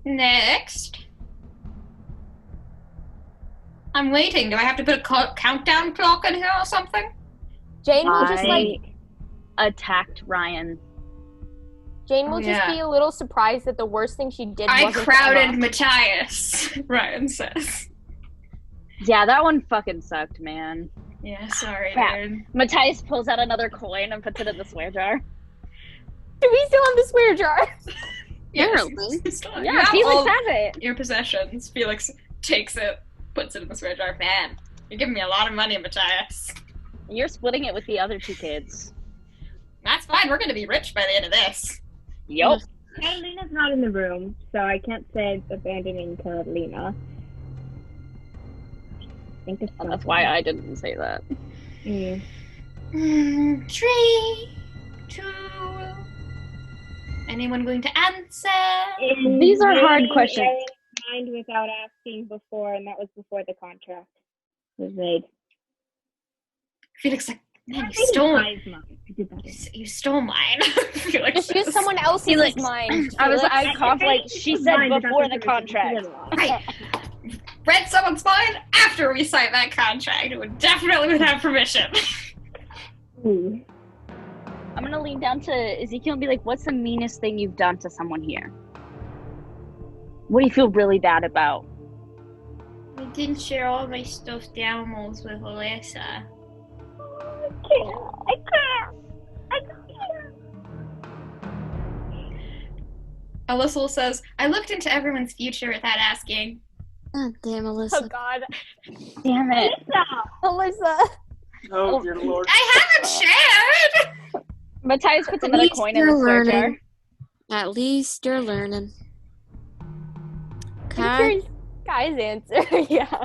Next. I'm waiting. Do I have to put a countdown clock in here or something? Jane will just attacked Ryan. Jane will Oh, just yeah. be a little surprised that the worst thing she did I wasn't crowded Emma. Matthias, Ryan says. Yeah, that one fucking sucked, man. Yeah, sorry, Crap. dude. Matthias pulls out another coin and puts it in the swear jar. Do we still have the swear jar? Apparently. Yeah, Felix has it. Your possessions. Felix takes it, puts it in the swear jar. Man, you're giving me a lot of money, Matthias. You're splitting it with the other 2 kids. That's fine. We're gonna be rich by the end of this. Yup. Carolina's not in the room, so I can't say it's abandoning Carolina. I think it's That's why I didn't say that. 3, 2. Anyone going to answer? These are hard questions. I signed without asking before, and that was before the contract was made. Felix like, man, I you think stole it's Kai's mine. I did that. You stole mine. Felix Just use says. someone else's Felix, mind. I coughed like It's she mine, said but that's before what the it was. contract. Right. Read someone's mind after we signed that contract. It would definitely without permission. Ooh. I'm gonna lean down to Ezekiel and be like, what's the meanest thing you've done to someone here? What do you feel really bad about? I didn't share all my stuffed animals with Alyssa. I can't. Alyssa says, I looked into everyone's future without asking. God damn, Oh Alyssa. god. Damn it. Alyssa. Oh, dear lord. I haven't shared! Matthias puts At another least coin in the you're swear jar. learning. At least you're learning. I'm Kai? curious Kai's answer. Yeah.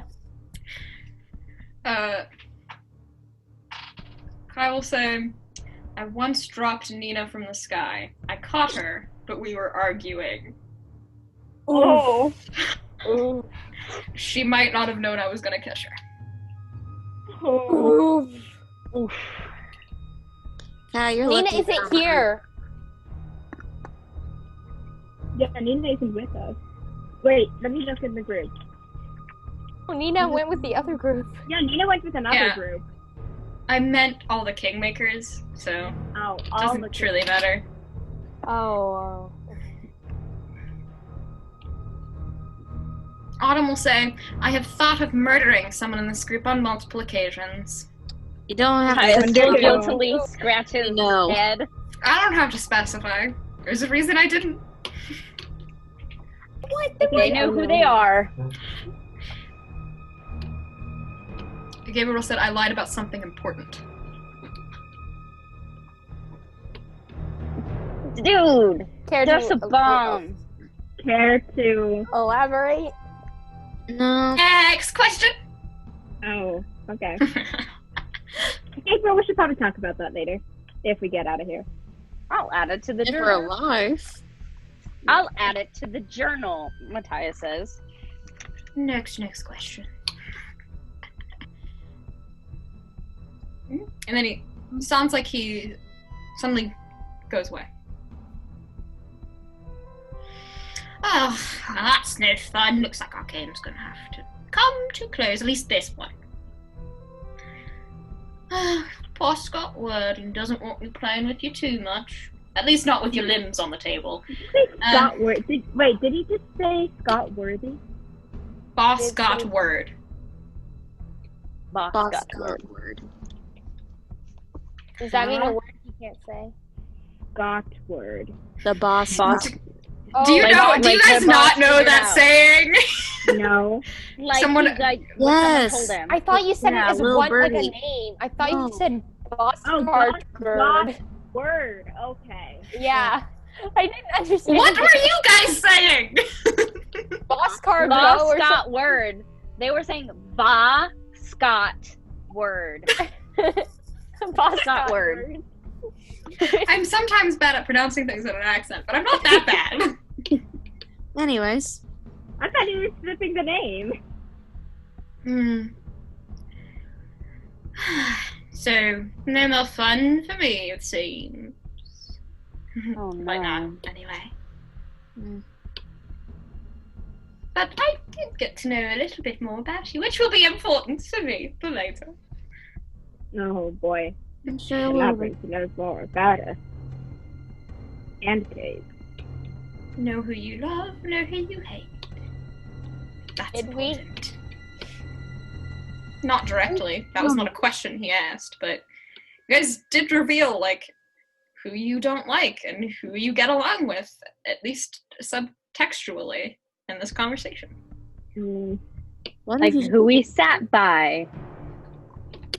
Kai will say, I once dropped Nina from the sky. I caught her, but we were arguing. Oh. Ooh. She might not have known I was gonna catch her. Ooh. Oof. Kai, you're Nina lucky. isn't here. Yeah, Nina isn't with us. Wait, let me look in the group. Oh, Nina went with the other group. Yeah, Nina went with another Yeah. group. I meant all the Kingmakers, so Oh, it all doesn't the truly matter. Oh. Autumn will say, I have thought of murdering someone in this group on multiple occasions. You don't have Matthias to will Wonder- guiltily scratch his No. head. I don't have to specify. There's a reason I didn't. They know who they are. Gabriel said, I lied about something important. Dude, Care that's to a bomb. Care to... elaborate? No. Next question! Oh, okay. April, we should probably talk about that later. If we get out of here. I'll add it to the If we're journal. alive. I'll add it to the journal, Matthias says. Next question. And then he sounds like he suddenly goes away. Oh, that's no fun. Looks like our game's gonna have to come to a close, at least this one. Poor Scott Worden doesn't want me playing with you too much. At least not with your limbs on the table. Scott Worthy. Wait, did he just say Scott Worthy? Boss got word. Boss Boss got got word. Does that mean a word you can't say? Scott word. The boss. Boss. Do you like- know? like Do you guys the not boss know figured that out. saying? No. Like Someone- someone Yes. told him. I thought you said Yeah, it as Lil one like a Birdie. name. I thought No. you said boss Oh, card boss bird. Word. Okay. Yeah. I didn't understand. What were you guys saying? Boss card Ba bro or Scott word. They were saying Ba Scott word. boss Scott word. I'm sometimes bad at pronouncing things in an accent, but I'm not that bad. Anyways, I thought you were slipping the name. So, no more fun for me, it seems. Oh Right now, no. anyway. Mm. But I did get to know a little bit more about you, which will be important to me for later. Oh boy. I'm sure it will be. Elaborate to know more about us. And Cave. Know who you love, know who you hate. That's Did we? important. Not directly. That was not a question he asked, but you guys did reveal, like, who you don't like and who you get along with, at least subtextually, in this conversation. What Like if you who we sat by.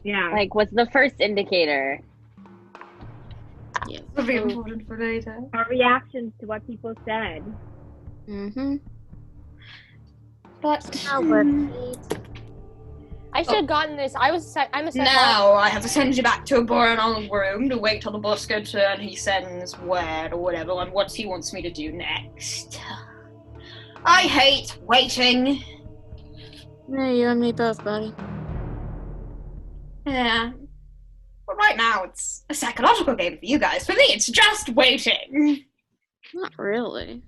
Yeah. Like what's the first indicator? It'll be important for later. Our reactions to what people said. Mm-hmm. But I should have gotten this. I'm a psychologist. now I have to send you back to a boring old room to wait till the boss gets here and he sends word or whatever on what he wants me to do next. I hate waiting. Yeah, you and me both, buddy. Yeah. But right now it's a psychological game for you guys. For me, it's just waiting. Not really.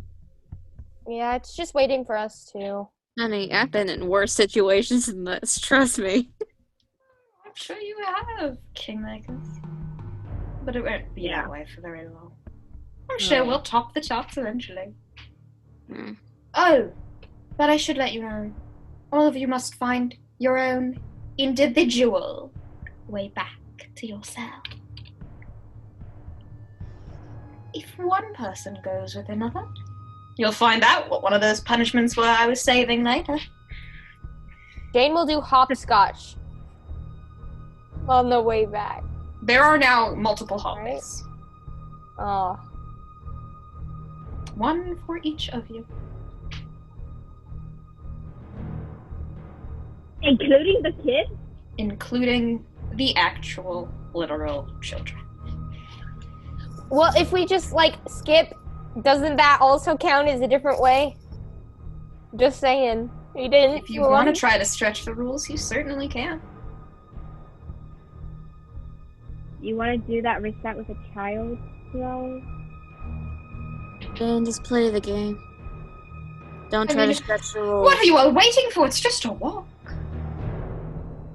Yeah, it's just waiting for us to. Honey, I've been in worse situations than this, trust me. I'm sure you have, Kingmakers. But it won't be that way for very long. I'm sure we'll top the charts eventually. Hmm. Oh, but I should let you know. All of you must find your own individual way back to yourself. If one person goes with another, you'll find out what one of those punishments were I was saving later. Jane will do hopscotch on the way back. There are now multiple hallways. Oh. One for each of you. Including the kids? Including the actual, literal children. Well, if we just, like, skip, doesn't that also count as a different way? Just saying. We didn't. If you want to try to stretch the rules, you certainly can. You want to do that reset with a child, though? Then just play the game. Don't try to stretch the rules. What are you all waiting for? It's just a walk.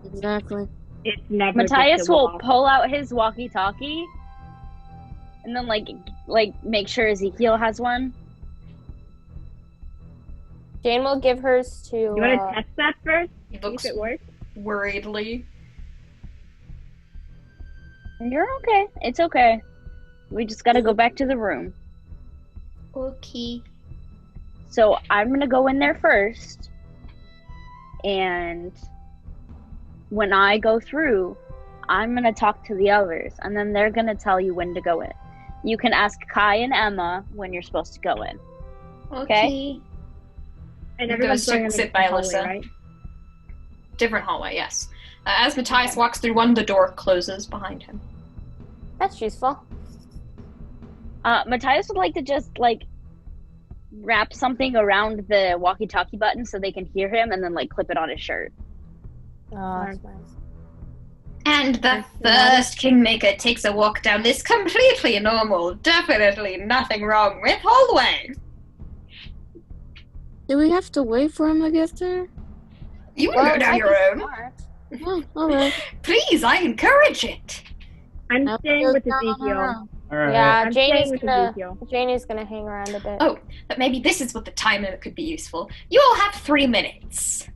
Exactly. It's never Matthias just a will walk. pull out his walkie-talkie and then like make sure Ezekiel has one. Jane will give hers to. You want to test that first? He See looks if it works? worriedly. You're okay. It's okay. We just gotta go back to the room. Okay. So I'm gonna go in there first, and when I go through, I'm gonna talk to the others, and then they're gonna tell you when to go in. You can ask Kai and Emma when you're supposed to go in. Okay. And You everyone's go going in sit the by hallway, Alyssa. right? Different hallway, yes. As Matthias walks through one, the door closes behind him. That's useful. Matthias would like to just wrap something around the walkie-talkie button so they can hear him, and then clip it on his shirt. Oh, that's nice. And the first Kingmaker takes a walk down this completely normal, definitely nothing wrong with hallway. Do we have to wait for him to get there? You can go down your own. Oh, alright. Please, I encourage it. I'm I'll staying go with down on Ezekiel. our own. Alright. Yeah, I'm Jane staying is with gonna. Ezekiel. Jane is gonna hang around a bit. Oh, but maybe this is what the time limit could be useful. You all have 3 minutes.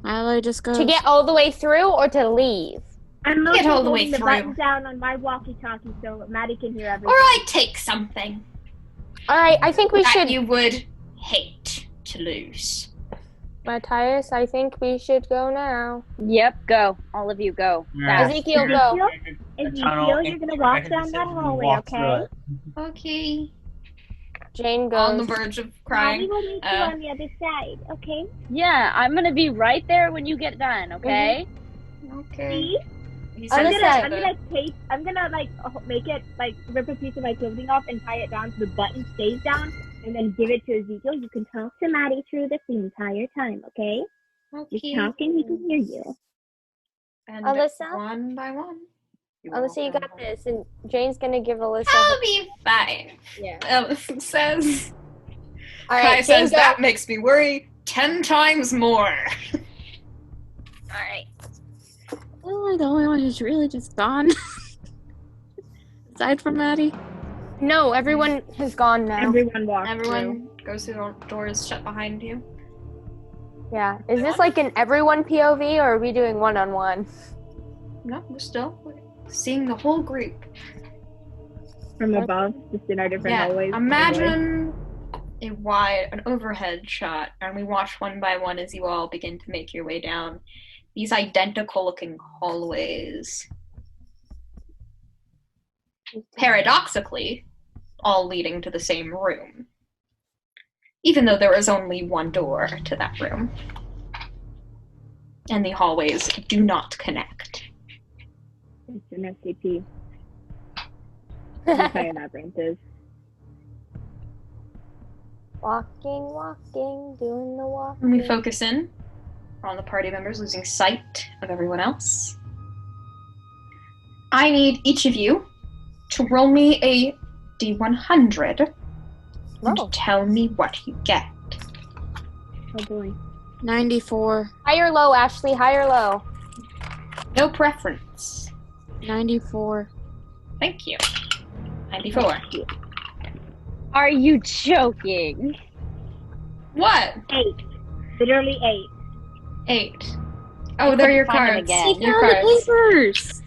Adalaie just goes. To get all the way through or to leave? I'm Get all the way holding the through. button down on my walkie-talkie so Mattie can hear Or everything. I take something. Alright, I think we that should... you would hate to lose. Matthias, I think we should go now. Yep, go. All of you go. Yeah. Ezekiel, go. Ezekiel, you're gonna walk down that hallway, okay? Okay. Jane On the goes. verge of Maddie crying. will meet you on the other side, okay? Yeah, I'm gonna be right there when you get done, okay? Okay. See? He I'm says gonna make it like rip a piece of my clothing off and tie it down so the button stays down, and then give it to Ezekiel. You can talk to Maddie through this the entire time, okay? Okay. You're talking, he can hear you. And Alyssa? one by one. Alyssa, you got this. And Jane's gonna give Alyssa... I'll be fine. Yeah. Alyssa says. Kai Alright, Jane, says go. that makes me worry 10 times more. Alright. Oh, the only one who's really just gone. Aside from Mattie. No, everyone has gone now. Everyone walks through. Everyone goes through the doors shut behind you. Yeah. Is this like an everyone POV or are we doing one-on-one? No, we're still seeing the whole group. From above, just in our different hallways. Imagine an overhead shot, and we watch one by one as you all begin to make your way down these identical looking hallways. Paradoxically, all leading to the same room. Even though there is only one door to that room. And the hallways do not connect. It's an SCP. Entire labyrinth is. Walking, doing the walking. When we focus in on the party members losing sight of everyone else, I need each of you to roll me a D100 and tell me what you get. Oh boy. 94. High or low, Ashley? High or low? No preference. 94. Thank you. 94. Are you joking? What? 8. Literally 8. 8. Oh, they're your find them cards. again. Your Found the cards. papers!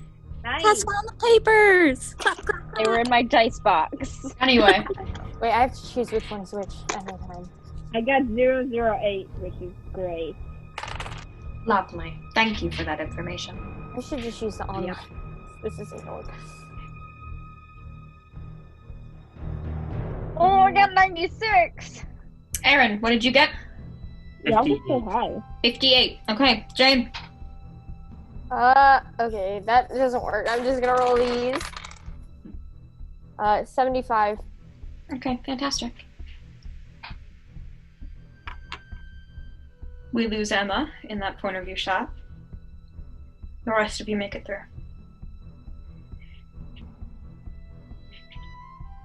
Nice. That's found the papers! Clap, clap, clap. They were in my dice box. Anyway, Wait, I have to choose which one is which at no time. I got 008, which is great. lovely. Thank you for that information. I should just use the on. Yep. This isn't going. Oh, I got 96! Aron, what did you get? Y'all was so high. 58. Okay, Jane. Okay, that doesn't work. I'm just gonna roll these. 75. Okay, fantastic. We lose Emma in that point of view shot. The rest of you make it through.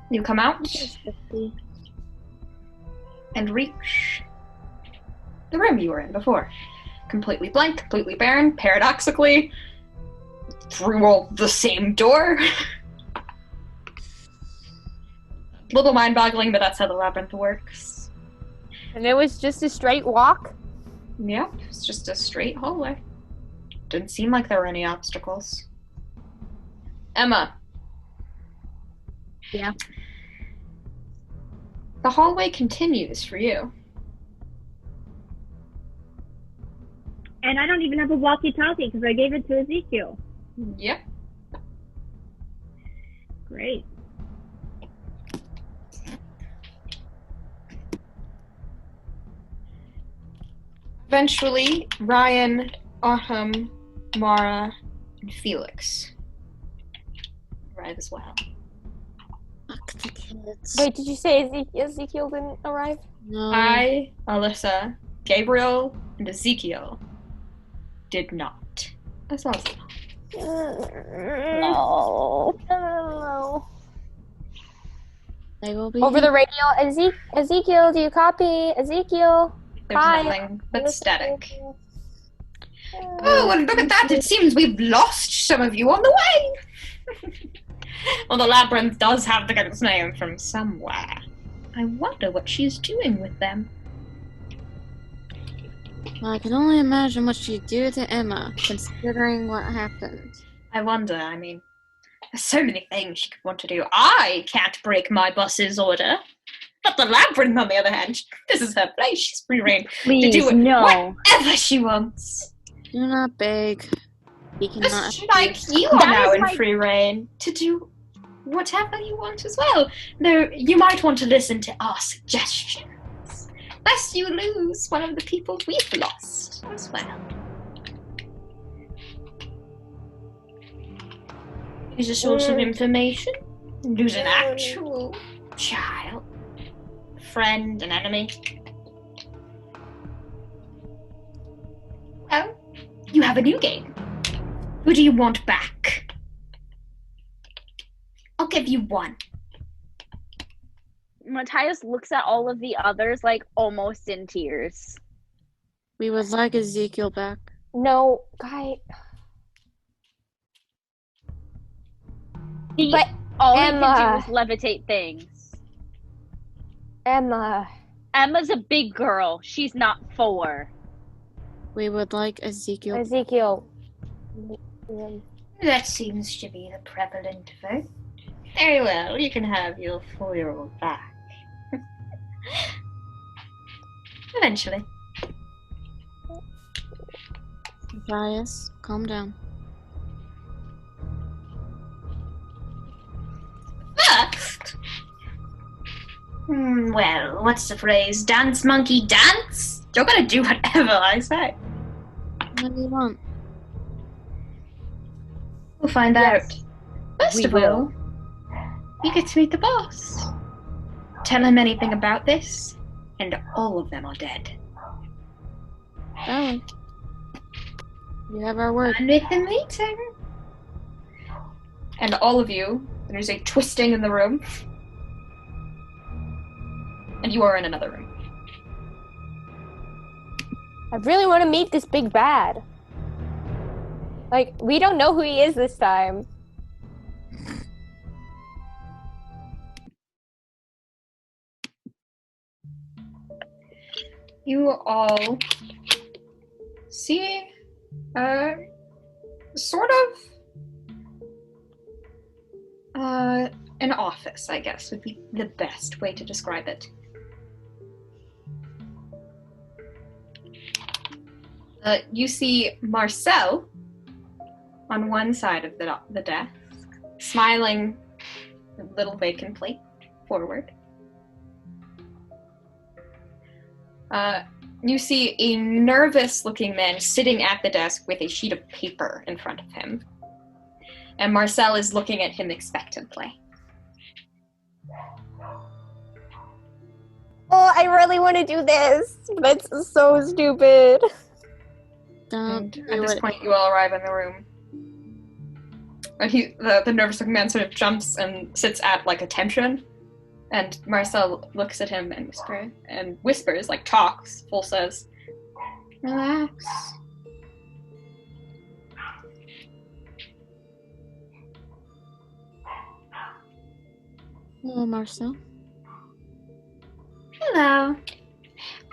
You come out and reach the room you were in before. Completely blank, completely barren, paradoxically, through all the same door. A little mind-boggling, but that's how the labyrinth works. And it was just a straight walk? Yep, it's just a straight hallway. Didn't seem like there were any obstacles. Emma. Yeah. The hallway continues for you. And I don't even have a walkie-talkie because I gave it to Ezekiel. Yep. Great. Eventually, Ryan, Autumn, Mara, and Felix arrive as well. Fuck the kids. Wait, did you say Ezekiel didn't arrive? No. I, Alyssa, Gabriel, and Ezekiel did not. As well as No. No. They will be Over the radio, Ezekiel, do you copy? Ezekiel? there's Hi. nothing but static. Oh, and look at that! It seems we've lost some of you on the way! Well, the labyrinth does have the girl's name from somewhere. I wonder what she's doing with them. Well, I can only imagine what she'd do to Emma, considering what happened. I wonder, I mean, there's so many things she could want to do. I can't break my boss's order. Not the labyrinth, on the other hand. This is her place. She's free reign to Please, do no. whatever she wants. Do not beg. He cannot. Just like you are That now is in my- free reign to do whatever you want as well. Though you might want to listen to our suggestions, lest you lose one of the people we've lost as well. Use a source of information. Lose an actual child, friend, an enemy. Well, you have a new game. Who do you want back? I'll give you one. Matthias looks at all of the others like almost in tears. We would like Ezekiel back. No, guy. He, But all he Emma. can do is levitate things. Emma. Emma's a big girl. She's not 4. We would like Ezekiel. Ezekiel. That seems to be the prevalent vote. Very well, you can have your 4-year-old back. Eventually. Matthias, calm down. First, well, what's the phrase? Dance, monkey, dance? You're gonna do whatever I say. What do you want? We'll find Yes, out. First we of will. all, you get to meet the boss. Tell him anything about this, and all of them are dead. Adalaie. You have our word. And with the meeting. And all of you, there's a twisting in the room. And you are in another room. I really want to meet this big bad. Like, we don't know who he is this time. You all see sort of an office, I guess, would be the best way to describe it. You see Marcel on one side of the desk, smiling a little vacantly forward. You see a nervous-looking man sitting at the desk with a sheet of paper in front of him. And Marcel is looking at him expectantly. Oh, I really want to do this, but it's so stupid. Don't And do at this it. point, you all arrive in the room. And the nervous-looking man sort of jumps and sits at, like, attention. And Marcel looks at him and whispers, like talks. Full says, "Relax." Hello, Marcel. Hello.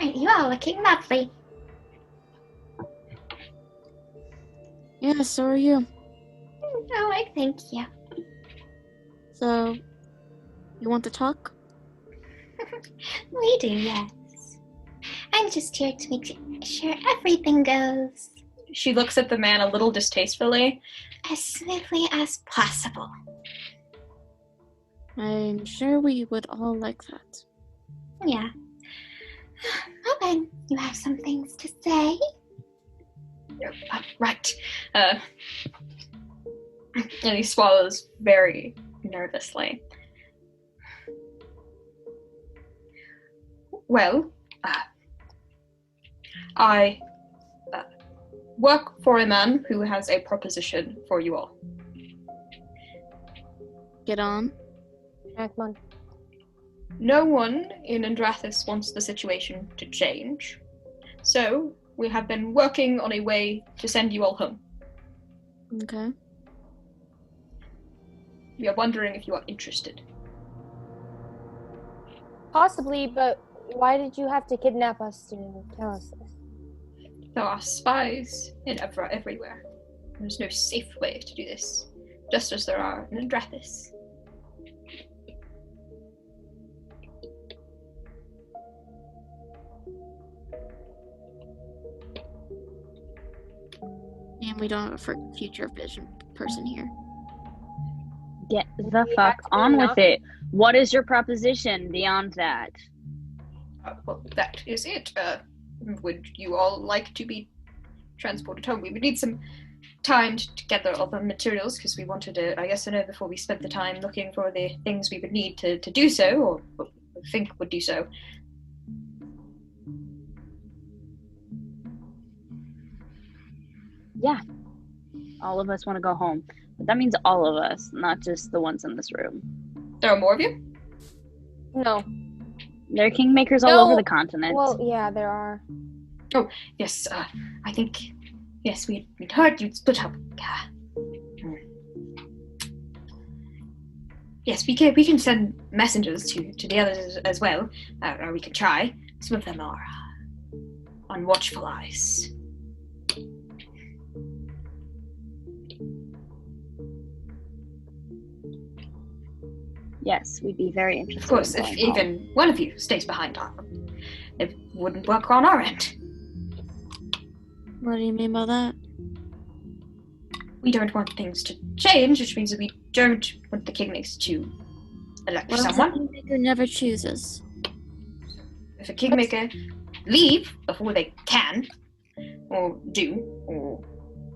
Aren't you all looking lovely? Yeah, so are you. Oh, I thank you. So, you want to talk? We do, yes. I'm just here to make sure everything goes. She looks at the man a little distastefully. As smoothly as possible. I'm sure we would all like that. Yeah. Well then, you have some things to say? Right. And he swallows very nervously. Well, I work for a man who has a proposition for you all. Get on. Akmon. No one in Andrathis wants the situation to change, so we have been working on a way to send you all home. Okay. We are wondering if you are interested. Possibly, but why did you have to kidnap us to tell us this? There are spies in everywhere. There's no safe way to do this, just as there are in Andrathis. And we don't have a future vision person here. Get the fuck on with it. What is your proposition beyond that? Well, that is it. Would you all like to be transported home? We would need some time to gather all the materials, because we wanted to, I guess, to know before we spent the time looking for the things we would need to do so, or think would do so. Yeah. All of us want to go home. But that means all of us, not just the ones in this room. There are more of you? No. There are Kingmakers all over the continent. Well, yeah, there are. Oh, yes, I think, yes, we'd heard you'd split up. Yes, we can send messengers to the others as well, or we can try. Some of them are on watchful eyes. Yes, we'd be very interested. Of course, if even one of you stays behind, it wouldn't work on our end. What do you mean by that? We don't want things to change, which means that we don't want the Kingmakers to elect someone. The Kingmaker never chooses. If a Kingmaker leave before they can, or do, or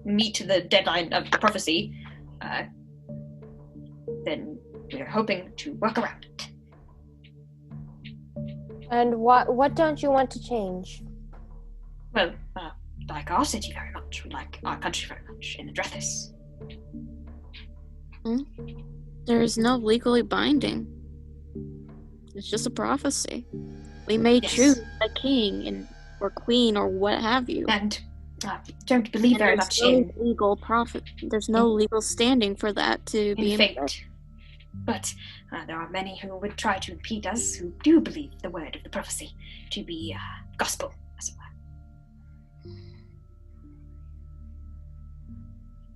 meet the deadline of the prophecy, then we're hoping to work around it. And what don't you want to change? Well, like our city very much, we like our country very much, in the Drethis. There is no legally binding. It's just a prophecy. We may choose a king or queen or what have you. And don't believe very much in legal prophet. There's no legal standing for that to be in fate. But there are many who would try to impede us, who do believe the word of the prophecy to be gospel, as it were.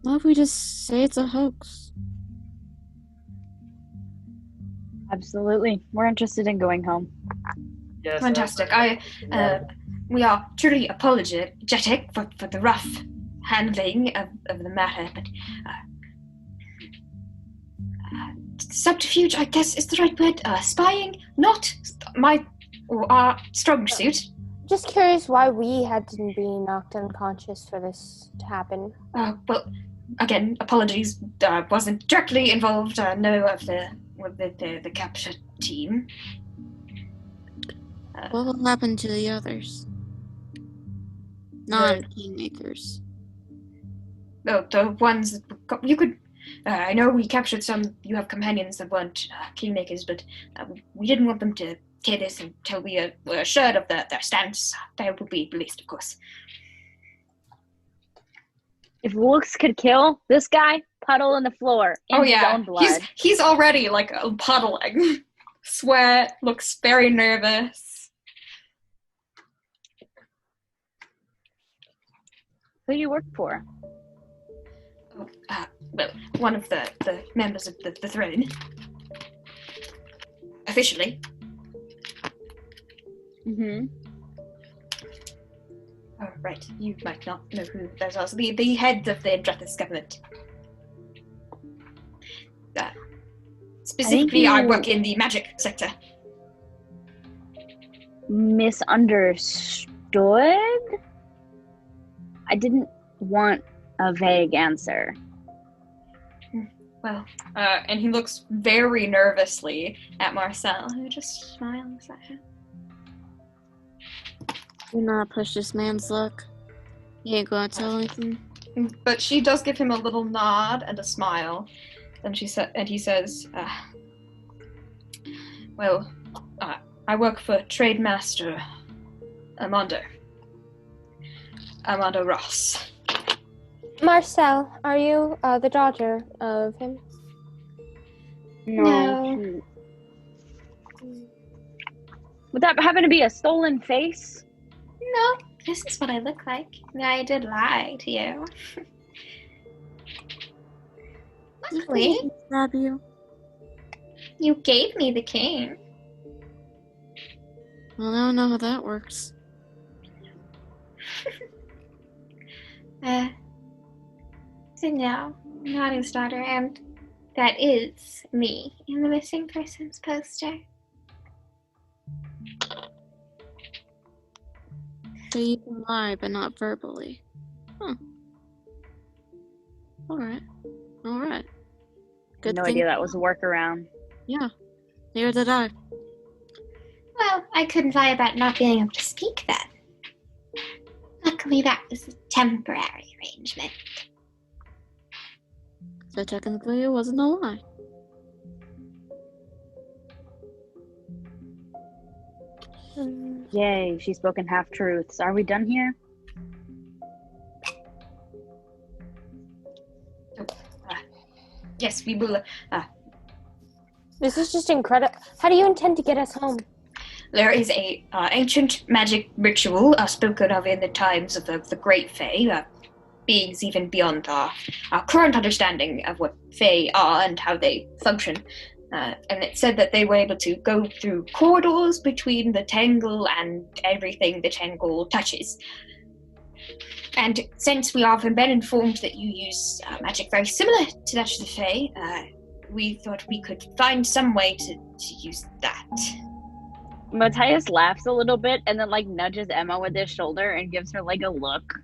What if we just say it's a hoax? Absolutely. We're interested in going home. Yes, Fantastic. We are truly apologetic for the rough handling of the matter, but subterfuge, I guess, is the right word. Spying, not our strong suit. Just curious why we had to be knocked unconscious for this to happen. Well, again, apologies. Wasn't directly involved. No of the capture team. What will happen to the others? Non-Kingmakers. The ones that you could. I know we captured some. You have companions that weren't Kingmakers, but we didn't want them to hear this until we were assured of their stance. They will be released, of course. If looks could kill, this guy, puddle in the floor in his own blood. He's already like puddling. Sweat, looks very nervous. Who do you work for? Well, one of the members of the throne. Officially. Mm-hmm. Oh, right. You might not know who those are. The heads of the Drethis government. Specifically, I work in the magic sector. Misunderstood? I didn't want a vague answer. Well, and he looks very nervously at Marcel, who just smiles at him. Do not push this man's luck. He ain't gonna tell anything. But she does give him a little nod and a smile. And he says, well, I work for Trade Master Armando Ross. Marcel, are you the daughter of him? No. Would that happen to be a stolen face? No, this is what I look like. I did lie to you. Luckily, Stab you. you gave me the king. Well, I don't know how that works. So no, not his daughter, and that is me in the missing persons poster. So you can lie, but not verbally. Huh. Alright. I had no idea that was a workaround. Yeah. Neither did I. Well, I couldn't lie about not being able to speak then. Luckily, that was a temporary arrangement. So technically it wasn't a lie. Yay, she's spoken half-truths. Are we done here? Yes, we will. This is just incredible. How do you intend to get us home? There is a ancient magic ritual spoken of in the times of the Great Fae, beings even beyond our current understanding of what Fae are and how they function. And it said that they were able to go through corridors between the Tangle and everything the Tangle touches. And since we have often been informed that you use magic very similar to that of the Fae, we thought we could find some way to use that. Matthias laughs a little bit and then like nudges Emma with his shoulder and gives her like a look.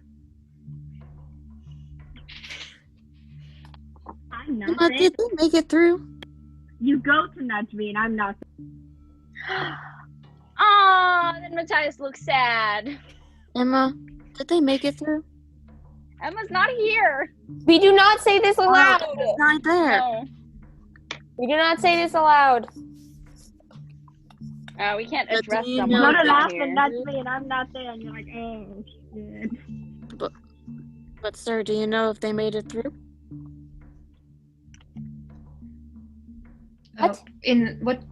I'm not Emma, did they make it through? You go to nudge me, and I'm not. Aw, then Matthias looks sad. Emma, did they make it through? Emma's not here. We do not say this aloud. Emma's not there. No. We do not say this aloud. We can't But address do you someone know You go to who's laugh here. and nudge me, and I'm not there, and you're like, oh, shit. But sir, do you know if they made it through? What?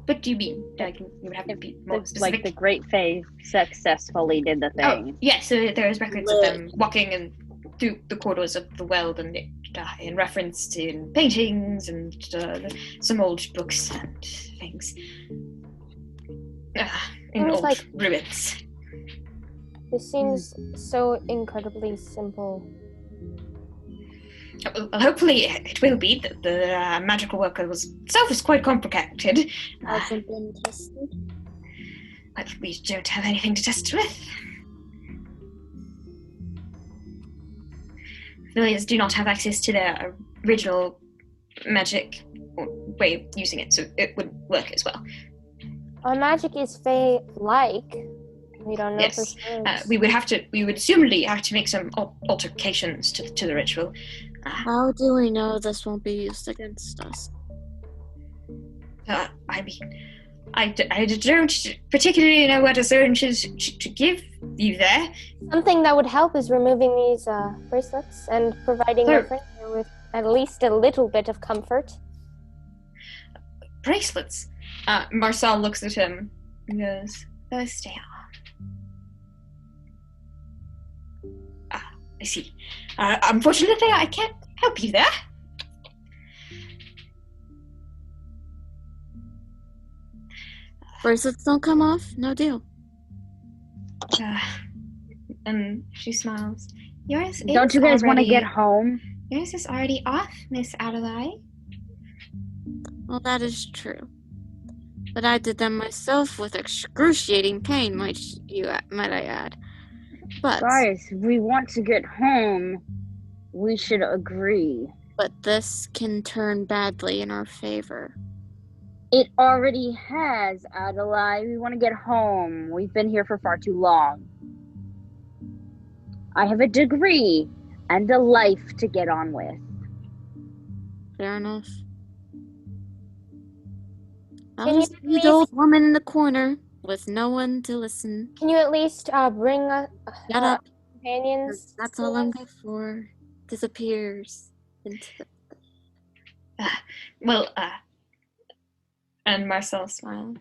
What do you mean? Like, you would have to be more It's specific. like the Great Fae successfully did the thing. Oh, yes, so there is records of them walking and through the corridors of the world, and in reference to in paintings and some old books and things. In Sounds old like- ruins. This seems so incredibly simple. Well, hopefully it will be. The magical work itself is quite complicated. Hasn't been tested. But we don't have anything to test it with. Familiars do not have access to their original magic way of using it, so it would work as well. Our magic is Fae-like. We don't know for Yes, sure. we would assumedly have to make some alterations to the ritual. How do we know this won't be used against us? I mean, I don't particularly know what assurances to give you there. Something that would help is removing these bracelets and providing your Sure. friend here with at least a little bit of comfort. Bracelets. Marcel looks at him and goes, "Those stay on." I see. Unfortunately, I can't help you there. Bracelets don't come off? No deal. And she smiles. Yours is Don't you guys want to already- get home? Yours is already off, Miss Adalaie. Well, that is true. But I did them myself with excruciating pain, might I add. But Guys, if we want to get home, we should agree. this can turn badly in our favor. It already has, Adalaie. We want to get home. We've been here for far too long. I have a degree and a life to get on with. Fair enough. Can I'll you just be please- the old woman in the corner with no one to listen. Can you at least bring Shut up. companions? That's to all I'm us? good for. Disappears into the... And Marcel smiles.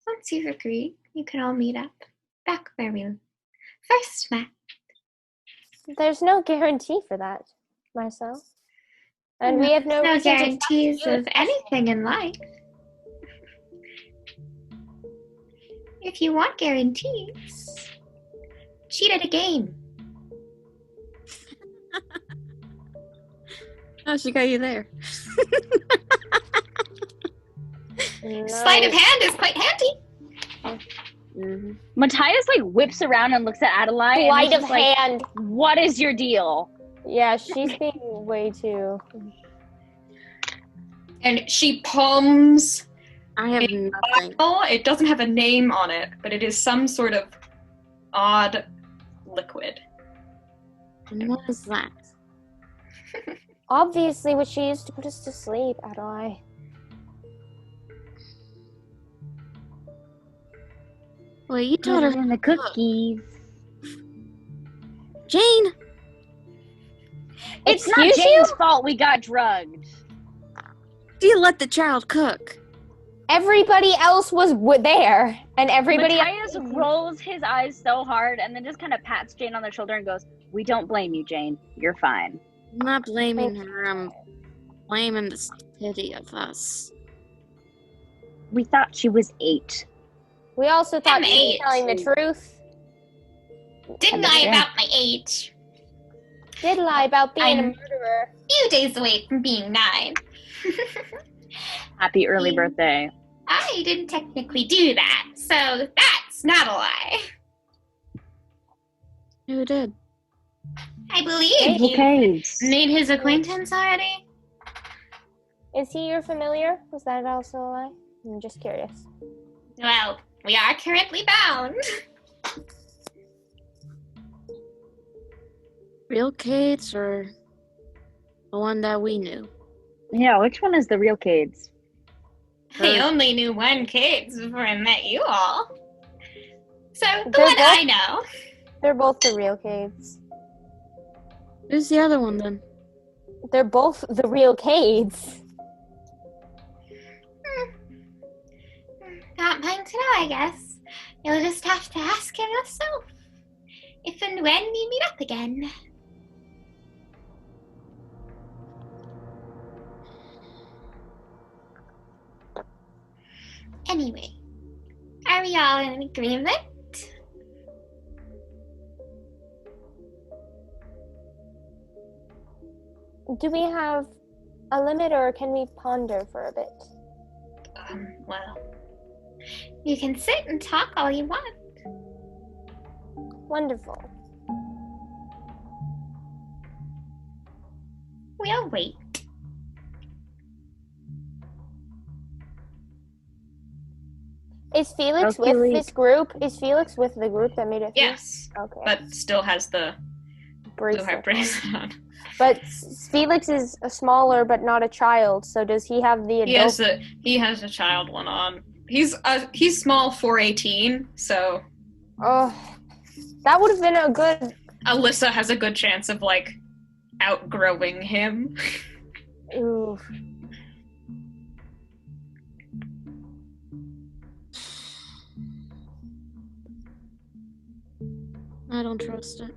Once you've agreed, you can all meet up back where we first met. There's no guarantee for that, Marcel. And we have no No reason to guarantees trust you, of anything in life. If you want guarantees, cheat at a game. Oh, she got you there. Sleight of hand is quite handy. Mm-hmm. Matthias like whips around and looks at Adalaie. Sleight and of he's just like, hand. what is your deal? Yeah, she's being way too. And she palms. I have nothing. It doesn't have a name on it, but it is some sort of odd liquid. And what is that? Obviously, what she used to put us to sleep, Adalaie. Well, you taught her In the cookies. Jane! It's not Excuse Jane's you? fault we got drugged. Do you let the child cook? Everybody else was there, and everybody Matthias rolls his eyes so hard and then just kind of pats Jane on the shoulder and goes, we don't blame you, Jane. You're fine. I'm not blaming her. I'm blaming the stupidity of us. We thought she was 8. We also thought I'm you were 8. telling the truth. Didn't lie Understand. about my age. Did lie about being a I'm- murderer. Few days away from being 9. Happy early birthday. I didn't technically do that, so that's not a lie. Who did? I believe you Okay. made his acquaintance already. Is he your familiar? Was that also a lie? I'm just curious. Well, we are currently bound. Real Kate's or the one that we knew? Yeah, which one is the real Cades? I only knew one Kate before I met you all. So, the They're one both- I know. They're both the real Cades. Who's the other one then? They're both the real Cades. Not mine to know, I guess. You'll just have to ask him yourself. If and when we meet up again. Anyway, are we all in agreement? Do we have a limit, or can we ponder for a bit? Well, you can sit and talk all you want. Wonderful. We'll wait. Is Felix with Hercules. this group? Is Felix with the group that made it? Yes, Okay. but still has the blue heart bracelet on. But Felix is a smaller, but not a child. So does he have the adult? He has a child one on. He's small for 18, so Oh, that would have been a good. Alyssa has a good chance of like outgrowing him. Ooh. I don't trust it.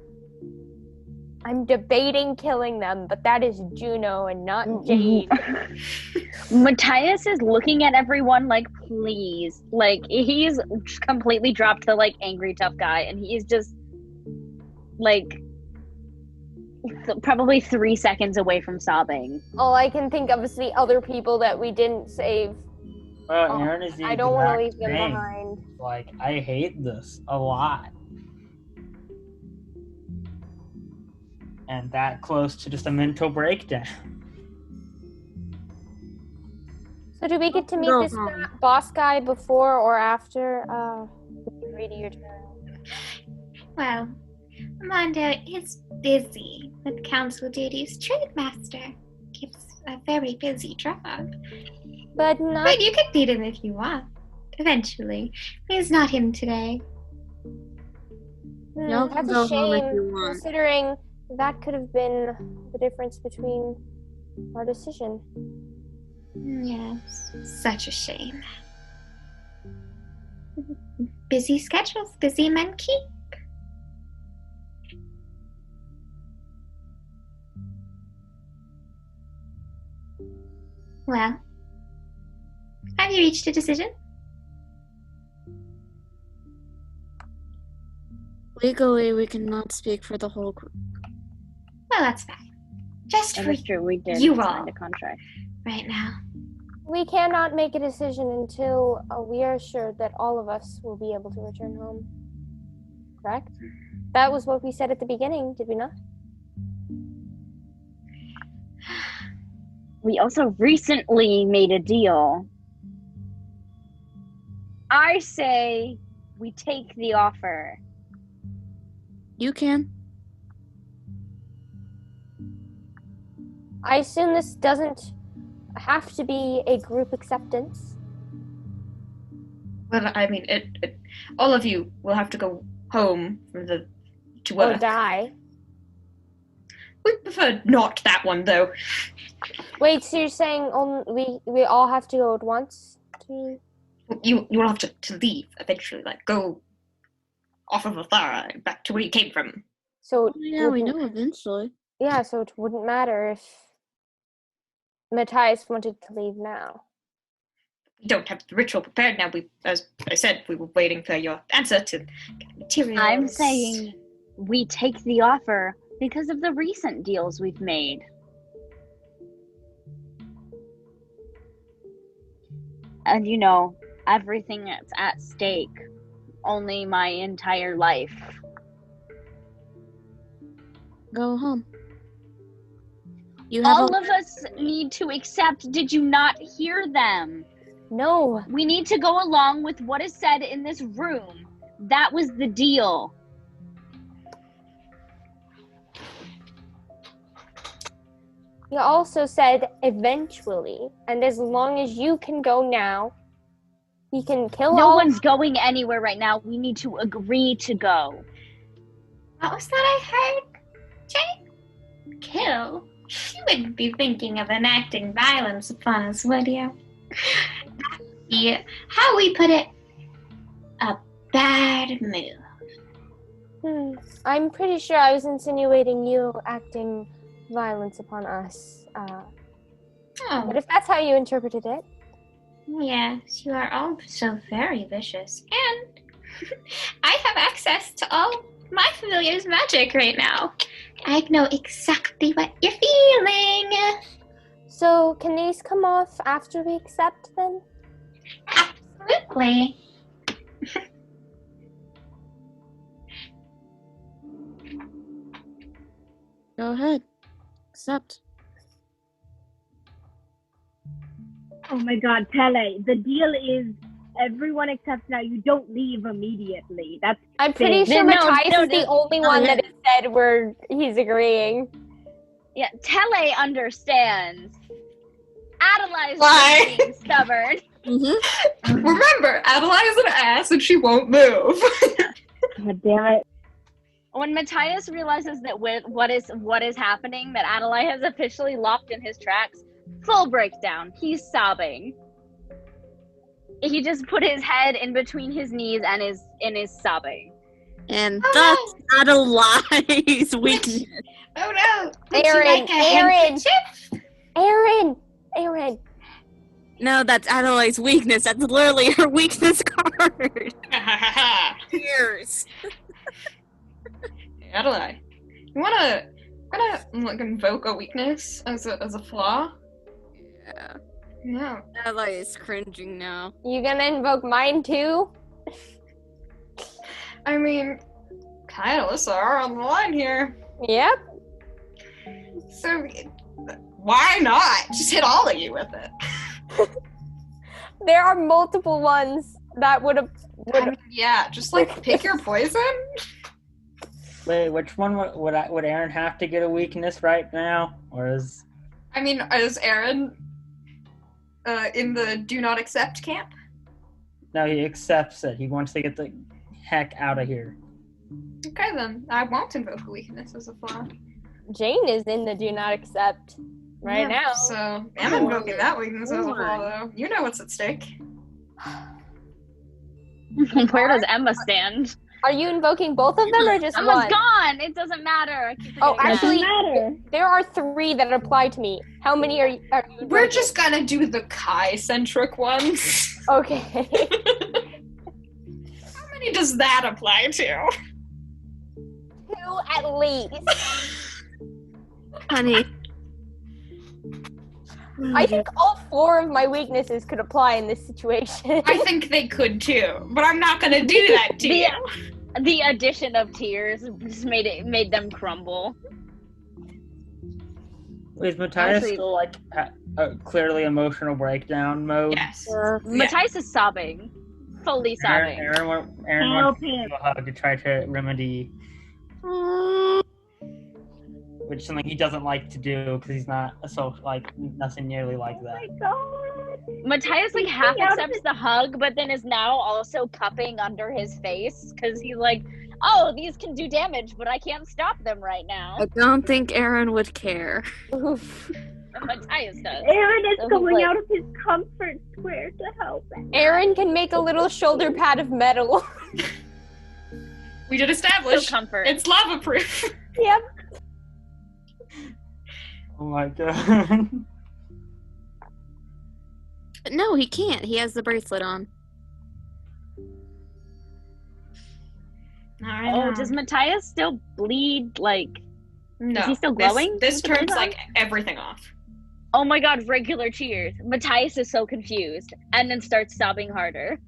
I'm debating killing them, but that is Juno and not Jade. Matthias is looking at everyone like, please. Like, he's completely dropped the, like, angry tough guy, and he's just, like, probably 3 seconds away from sobbing. All I can think of is the other people that we didn't save. Well, Aaron is the I don't want to exact leave them same. behind. Like, I hate this a lot. And that close to just a mental breakdown. So do we get to meet No, this no. boss guy before or after? Ready your turn. Well, Mondo is busy with council duties. Trademaster keeps a very busy job. But not. But you could beat him if you want. Eventually. He's not in today. Y'all can That's go a home if shame, you want. considering that could have been the difference between our decision. Yes, such a shame. Busy schedules, busy men keep. Well, have you reached a decision? Legally, we cannot speak for the whole group. Well, that's fine. Just That for is true. We did you sign all. a contract. right now. We cannot make a decision until we are sure that all of us will be able to return home. Correct? That was what we said at the beginning, did we not? We also recently made a deal. I say we take the offer. You can. I assume this doesn't have to be a group acceptance. Well, I mean, all of you will have to go home to Or work. die. We prefer not that one, though. Wait, so you're saying we all have to go at once? You will have to leave eventually, like go off of Athara back to where you came from. So Yeah, we know eventually. Yeah, so it wouldn't matter if Matthias wanted to leave now. We don't have the ritual prepared now. As I said, we were waiting for your answer to get materials. I'm saying we take the offer because of the recent deals we've made. And you know, everything that's at stake. Only my entire life. Go home. You have All of us need to accept. Did you not hear them? No. We need to go along with what is said in this room. That was the deal. You also said eventually, and as long as you can go now, we can kill No all. one's going anywhere right now. We need to agree to go. What was that I heard, Jay? Kill? You wouldn't be thinking of enacting violence upon us, would you? Yeah, how we put it, a bad move. I'm pretty sure I was insinuating you acting violence upon us. But if that's how you interpreted it. Yes, you are all so very vicious. And I have access to all my familiar's magic right now. I know exactly what you're feeling. So can these come off after we accept then? Absolutely. Go ahead. Accept. Oh my god, Tele, the deal is everyone accepts now. You don't leave immediately. That's I'm pretty sure No, Matthias is the only one yeah. that has said he's agreeing. Yeah, Tele understands. Adalaie Why? is being stubborn. Mm-hmm. Remember, Adalaie is an ass and she won't move. God damn it. When Matthias realizes that what is happening, that Adalaie has officially locked in his tracks, full breakdown. He's sobbing. He just put his head in between his knees and is sobbing. And that's Adalaie's weakness. Oh no! Would Aaron, you like a Aaron. handkerchief? Aaron! No, that's Adalaie's weakness. That's literally her weakness card. Years. Adalaie, you wanna like invoke a weakness as a flaw? Yeah. No. Adalaie is cringing now. You gonna invoke mine too? I mean, Kai and Alyssa are on the line here, Yep. so why not just hit all of you with it? There are multiple ones that would have. I mean, yeah, just like pick your poison. Wait, which one would Aaron have to get a weakness right now, or is? I mean, is Aron in the do not accept camp? No, he accepts it. He wants to get the heck out of here. Okay then, I won't invoke a weakness as a flaw. Jane is in the do not accept right Yeah, now. So I'm invoking that weakness as a flaw, though. You know what's at stake. Where does Emma stand? Are you invoking both of them or just Emma's one? gone. It doesn't matter. I keep Oh, forgetting that. actually, Matter. there are 3 that apply to me. How many are you invoking? We're just gonna do the Kai-centric ones. Okay. How many does that apply to? 2 at least. Honey, I think all 4 of my weaknesses could apply in this situation. I think they could too, but I'm not gonna do that to you. The addition of tears just made them crumble. Is Matthias Honestly- still like clearly emotional breakdown mode? Yes. Matthias is sobbing. Fully sobbing. Aron wants to give a hug to try to remedy, which is something he doesn't like to do because he's not nothing nearly like that. Oh my god. Matthias like half accepts the hug, but then is now also cupping under his face because he's like, "Oh, these can do damage, but I can't stop them right now." I don't think Aron would care. Oof. Matthias does. Aaron is So going like- out of his comfort square to help him. Aron can make a little shoulder pad of metal. We did So establish comfort. it's lava proof. Yep. Oh my god. But no, he can't. He has the bracelet on. Oh, does Matthias still bleed? Like, No. is he still glowing? This with the turns bracelet on? like everything off. Oh my god, regular cheers. Matthias is so confused and then starts sobbing harder.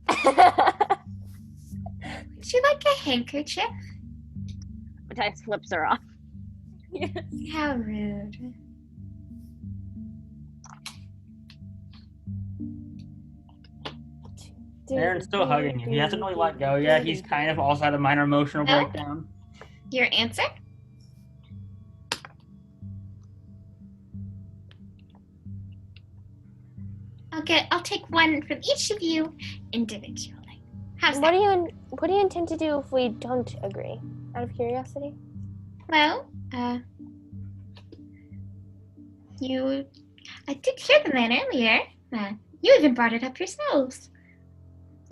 Would you like a handkerchief? Matthias flips her off. How rude. Aaron's still hugging him. He hasn't really let go yet. He's kind of also had a minor emotional breakdown. Your answer? I'll take one from each of you individually. How's What that? do you intend to do if we don't agree? Out of curiosity. Well, I did hear the man earlier. You even brought it up yourselves.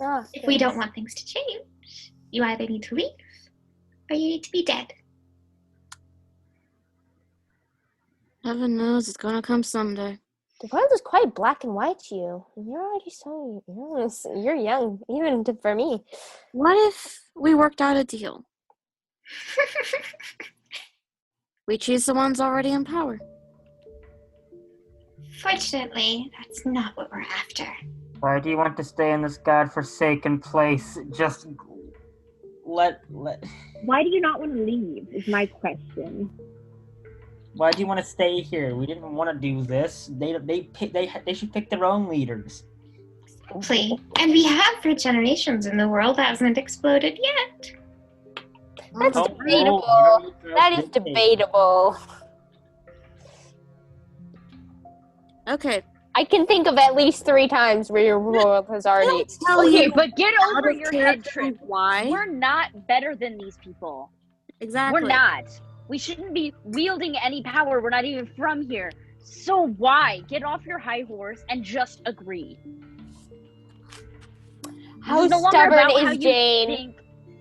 Ah, If we yes. don't want things to change, you either need to leave or you need to be dead. Heaven knows it's gonna come someday. The world is quite black and white to you. You're already you're young, even for me. What if we worked out a deal? We choose the ones already in power. Fortunately, that's not what we're after. Why do you want to stay in this godforsaken place? Just let. Why do you not want to leave? Is my question. Why do you want to stay here? We didn't want to do this. They should pick their own leaders. Simply. And we have for generations and the world hasn't exploded yet. That's Oh, debatable. oh, you don't That is dictate. debatable. Okay, I can think of at least 3 times where your world has already. tell Okay, you but get out over of your head character trip. why. We're not better than these people. Exactly. We're not. We shouldn't be wielding any power. We're not even from here. So why? Get off your high horse and just agree. How It's no longer stubborn about how is you Jane? think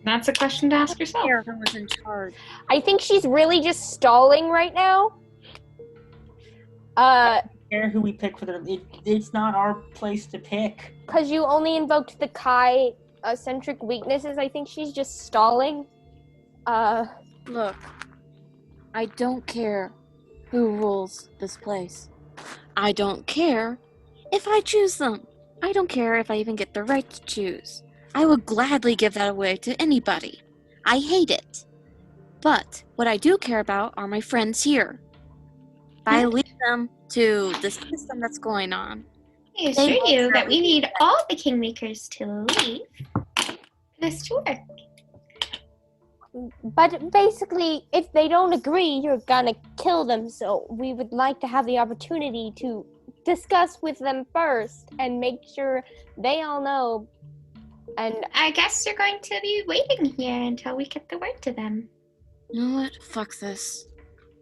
That's a question to ask yourself. Aron was in charge. I think she's really just stalling right now. Care who we pick for it's not our place to pick. Because you only invoked the Kai-centric weaknesses, I think she's just stalling. Look, I don't care who rules this place. I don't care if I choose them. I don't care if I even get the right to choose. I would gladly give that away to anybody. I hate it. But what I do care about are my friends here. If I leave them to the system that's going on, I assure you that we need all the Kingmakers to leave for this to work. But basically, if they don't agree, you're gonna kill them. So we would like to have the opportunity to discuss with them first and make sure they all know. And I guess you're going to be waiting here until we get the word to them. you know what? Fuck this.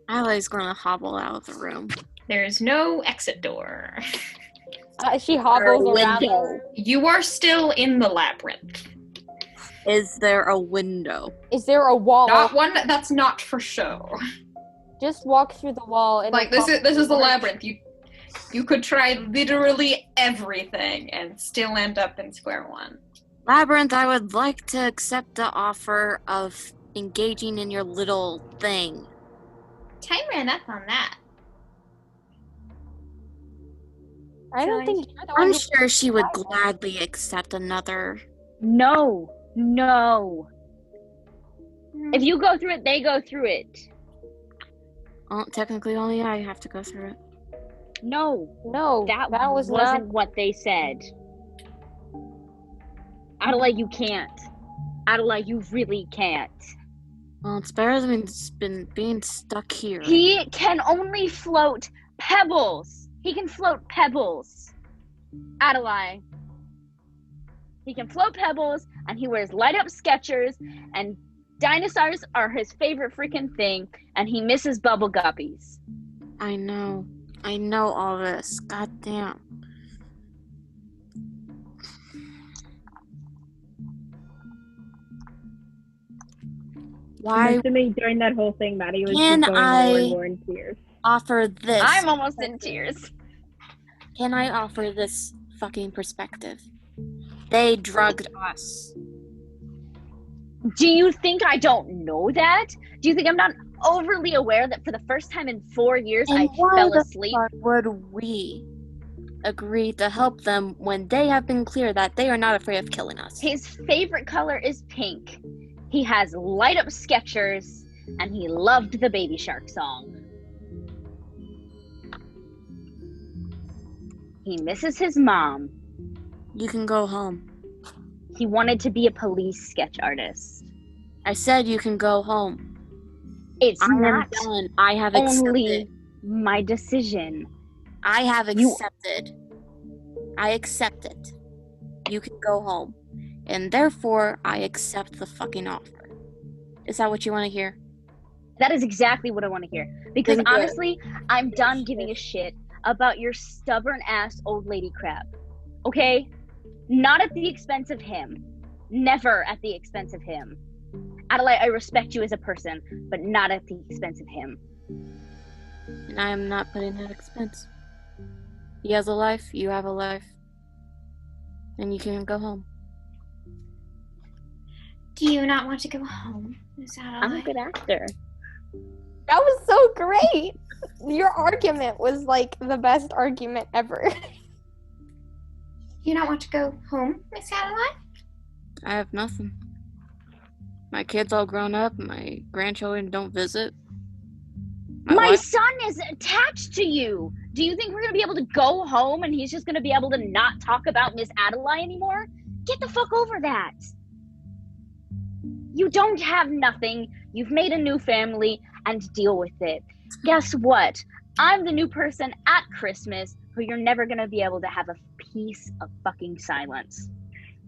Adalaie's gonna hobble out of the room. There's no exit door. she hobbles Or around. window. You are still in the labyrinth. Is there a window? Is there a wall? Not one that's not for show. Just walk through the wall. And Like this is the labyrinth. You could try literally everything and still end up in square one. Labyrinth, I would like to accept the offer of engaging in your little thing. Time ran up on that. I don't think you're the one I'm who sure she would gladly accept another. No. If you go through it, they go through it. Well, technically, only I have to go through it. No, No, that was wasn't not. what they said. Adalaie, you can't. Adalaie, you really can't. Well, it's better than being stuck here. He can only float pebbles. He can float pebbles. Adalaie. He can float pebbles, and he wears light-up Skechers, and dinosaurs are his favorite freaking thing, and he misses bubble guppies. I know all this. God damn. I'm Why assuming during that whole thing, Mattie was Can just going more and more in tears. offer this? I'm almost in tears. Can I offer this fucking perspective? They drugged us. Do you think I don't know that? Do you think I'm not overly aware that for the first time in 4 years And I why fell the asleep? fuck would we agree to help them when they have been clear that they are not afraid of killing us? His favorite color is pink. He has light-up Skechers, and he loved the Baby Shark song. He misses his mom. You can go home. He wanted to be a police sketch artist. I said you can go home. It's I am not done. I have only accepted. my decision. I have You- accepted. I accept it. You can go home. And therefore, I accept the fucking offer. Is that what you want to hear? That is exactly what I want to hear. Because Then good. honestly, I'm done giving a shit about your stubborn-ass old lady crap. Okay? Not at the expense of him. Never at the expense of him. Adalaie, I respect you as a person, but not at the expense of him. And I am not putting that expense. He has a life, you have a life. And you can go home. Do you not want to go home, Miss I'm a Adalaie? good actor. That was so great. Your argument was like the best argument ever. Do you not want to go home, Miss Adalaie? I have nothing. My kids all grown up, my grandchildren don't visit. My wife- son is attached to you. Do you think we're going to be able to go home and he's just going to be able to not talk about Miss Adalaie anymore? Get the fuck over that. You don't have nothing. You've made a new family and deal with it. Guess what? I'm the new person at Christmas who you're never going to be able to have a piece of fucking silence.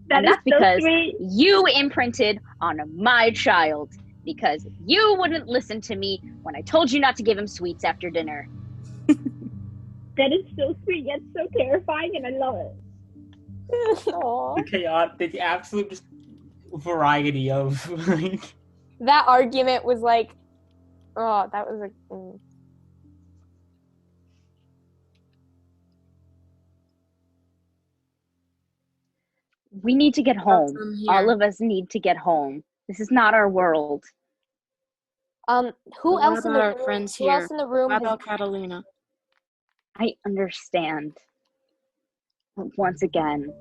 That And is that's because so sweet. you imprinted on my child because you wouldn't listen to me when I told you not to give him sweets after dinner. That is so sweet yet so terrifying, and I love it. Aw. The absolute just variety of like. That argument was like, oh, that was a. We need to get home. From here. All of us need to get home. This is not our world. Who What else in the about our room? friends Who here? else in the room What has about Catalina? I understand. But once again,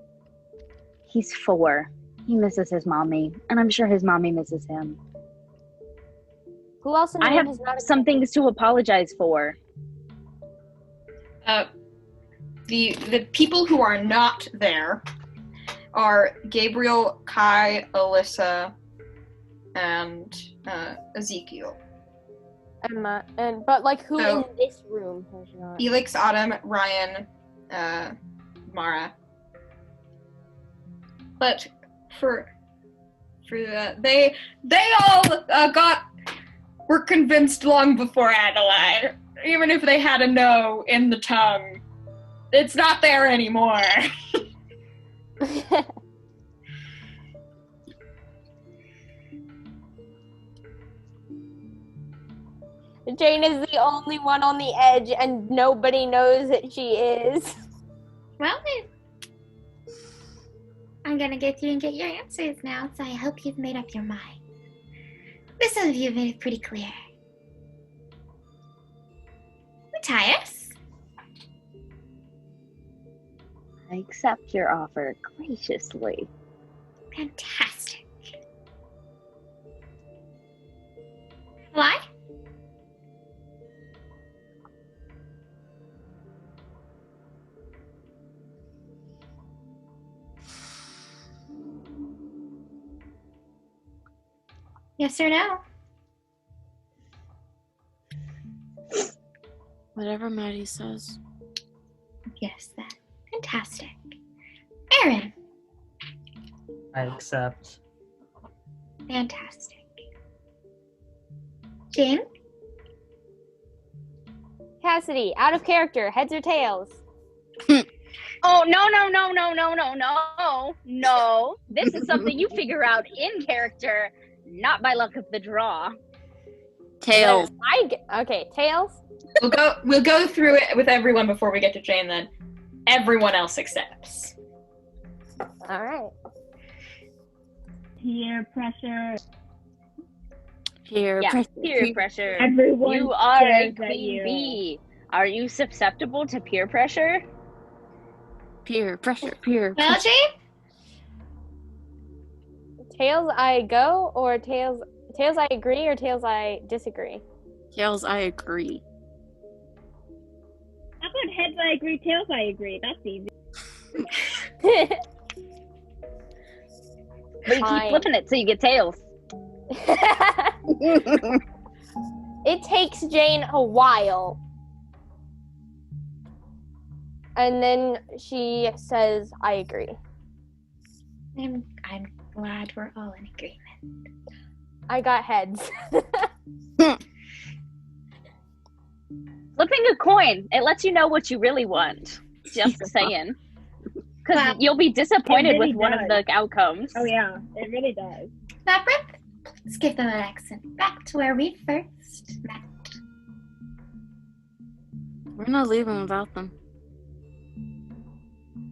he's 4. He misses his mommy, and I'm sure his mommy misses him. Who else in the I room have has not some things to apologize for. The people who are not there are Gabriel, Kai, Alyssa, and Ezekiel. Emma, but like who So- in this room has not? Elix, Autumn, Ryan, Mara. But for they all were convinced long before Adalaie. Even if they had a no in the tongue, it's not there anymore. Jane is the only one on the edge, and nobody knows that she is. Well, I'm gonna get you and get your answers now, so I hope you've made up your mind. But some of you have made it pretty clear. Matthias? I accept your offer graciously. Fantastic. Why? Yes or no? Whatever Mattie says. Yes, then. Fantastic. Aron. I accept. Fantastic. Jane? Cassidy, out of character, heads or tails? Oh, no. No. This is something you figure out in character, not by luck of the draw. Tails. Okay, tails. We'll go through it with everyone before we get to Jane. Then everyone else accepts. All right. Peer pressure. Peer Pressure. Everyone You are a stares at queen you. bee. Are you susceptible to peer pressure? Peer pressure. Well, Jane? Tails, I go, or tails I agree, or tails I disagree. Tails, I agree. How about heads I agree, tails I agree? That's easy. But you Fine. keep flipping it till you get tails. It takes Jane a while. And then she says, I agree. I'm glad we're all in agreement. I got heads. Flipping a coin, it lets you know what you really want. Just saying. Because Wow. you'll be disappointed It really with one of does. the outcomes. Oh yeah, it really does. Labyrinth, let's give them an accent back to where we first met. We're not leaving without them.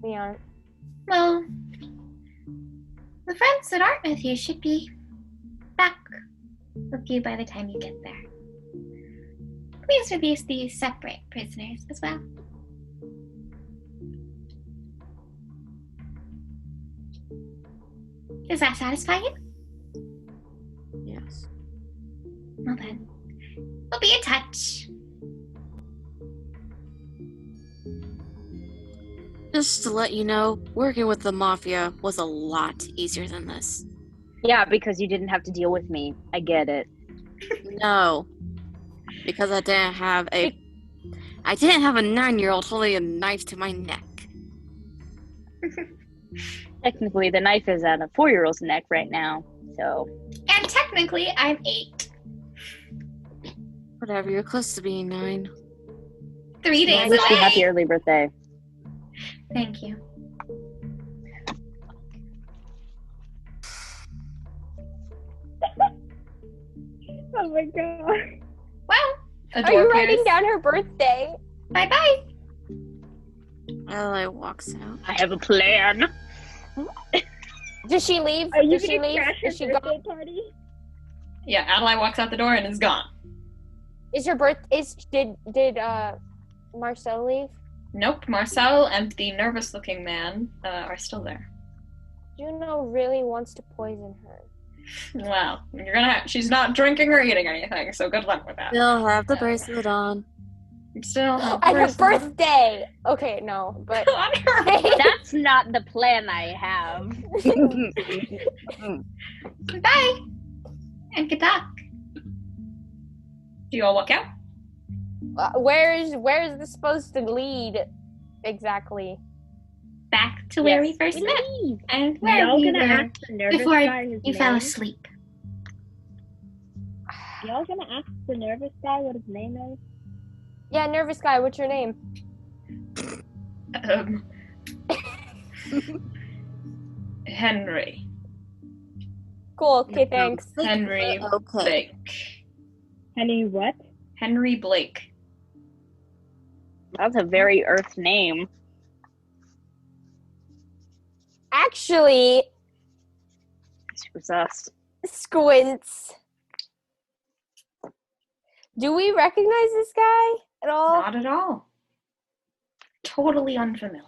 We aren't. Well, the friends that aren't with you should be back with you by the time you get there. Please release these separate prisoners as well. Does that satisfy you? Yes. Well then, we'll be in touch. Just to let you know, working with the Mafia was a lot easier than this. Yeah, because you didn't have to deal with me. I get it. No. Because I didn't have a 9-year-old holding a knife to my neck. Technically, the knife is at a 4-year-old's neck right now, so... And technically, I'm 8. Whatever, you're close to being 9. 3 I days wish you away. happy early birthday. Thank you. Oh my god. Well, A Are you door writing appears. down her birthday? bye-bye. Adalaie walks out. I have a plan. Does she leave? Are you Does she gonna leave? crash Is she your birthday gone? party? Yeah, Adalaie walks out the door and is gone. Is your did Marcel leave? Nope, Marcel and the nervous-looking man are still there. Juno really wants to poison her. Well, she's not drinking or eating anything, so good luck with that. Still have the bracelet on. Still, On her birthday! Okay, no, but On her birthday. That's not the plan I have. Bye. And good luck. Do you all walk out? where is this supposed to lead exactly? Back to where we Yes, first we met. leave. And where Y'all we gonna were ask the nervous before guy his you name? fell asleep. Y'all gonna ask the nervous guy what his name is? Yeah, nervous guy, what's your name? Henry. Cool, okay, thanks. Henry Okay. Blake. Henry what? Henry Blake. That's a very Earth name. Actually, It was us. Squints. Do we recognize this guy at all? Not at all. Totally unfamiliar.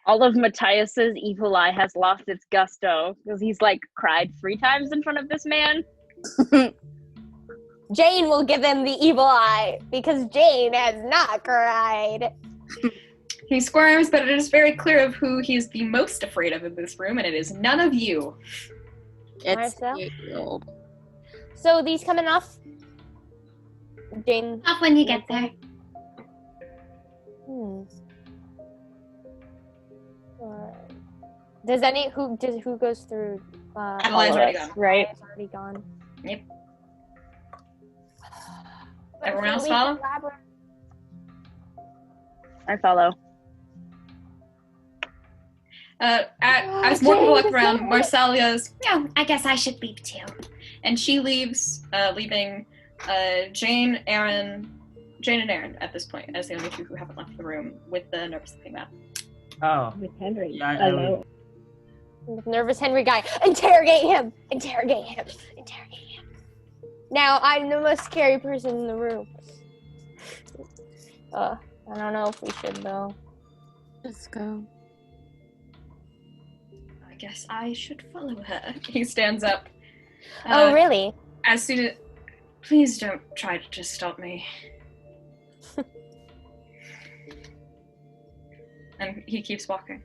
All of Matthias's evil eye has lost its gusto because he's like cried 3 times in front of this man. Jane will give him the evil eye because Jane has not cried. He squirms, but it is very clear of who he's the most afraid of in this room, and it is none of you. It's Marcel? 8-year-old. So these coming off? Jane. Off when you get there. Does who goes through? Adelaide's already gone. Right? It's already gone. Yep. But Everyone else we follow? collaborate. I follow. As more people look around, Marcel goes, Yeah, I guess I should leave too. and she leaves, leaving Jane and Aron at this point as the only 2 who haven't left the room with the nervous-looking man. Oh. With Henry. Yeah, I Hello. Nervous Henry guy. Interrogate him. Interrogate him. Interrogate him. Now I'm the most scary person in the room. I don't know if we should though. Let's go. I guess I should follow her. He stands up. Oh really? As soon as... Please don't try to just stop me. And he keeps walking.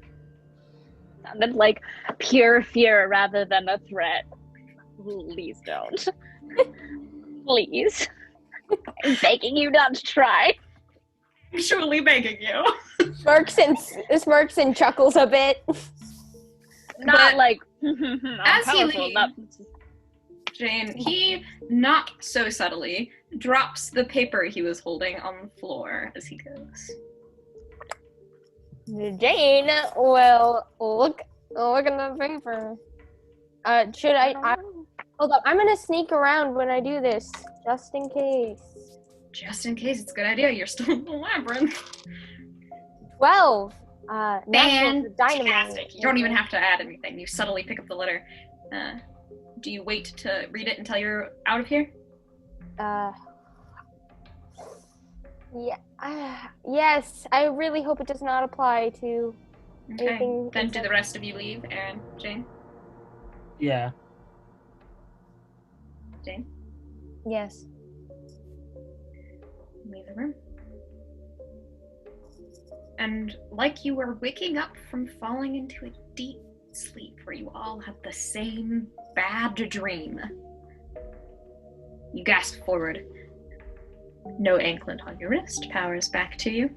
Sounded like pure fear rather than a threat. Please don't. Please. I'm begging you not to try. I'm surely begging you. Smirks and chuckles a bit. Not But like as he powerful, leaves, not Jane, he, not so subtly, drops the paper he was holding on the floor as he goes. Jane will look at the paper. Should I hold up? I'm gonna sneak around when I do this, just in case. Just in case, it's a good idea. You're still in the labyrinth. 12. Natural for dynamite. Fantastic. You don't even have to add anything. You subtly pick up the letter. Do you wait to read it until you're out of here? Yes. I really hope it does not apply to Okay. anything. Then do the rest of you leave, Aron, Jane? Yeah. Jane? Yes. Leave the room. And like you were waking up from falling into a deep sleep where you all had the same bad dream, you gasp forward. No anklet on your wrist powers back to you.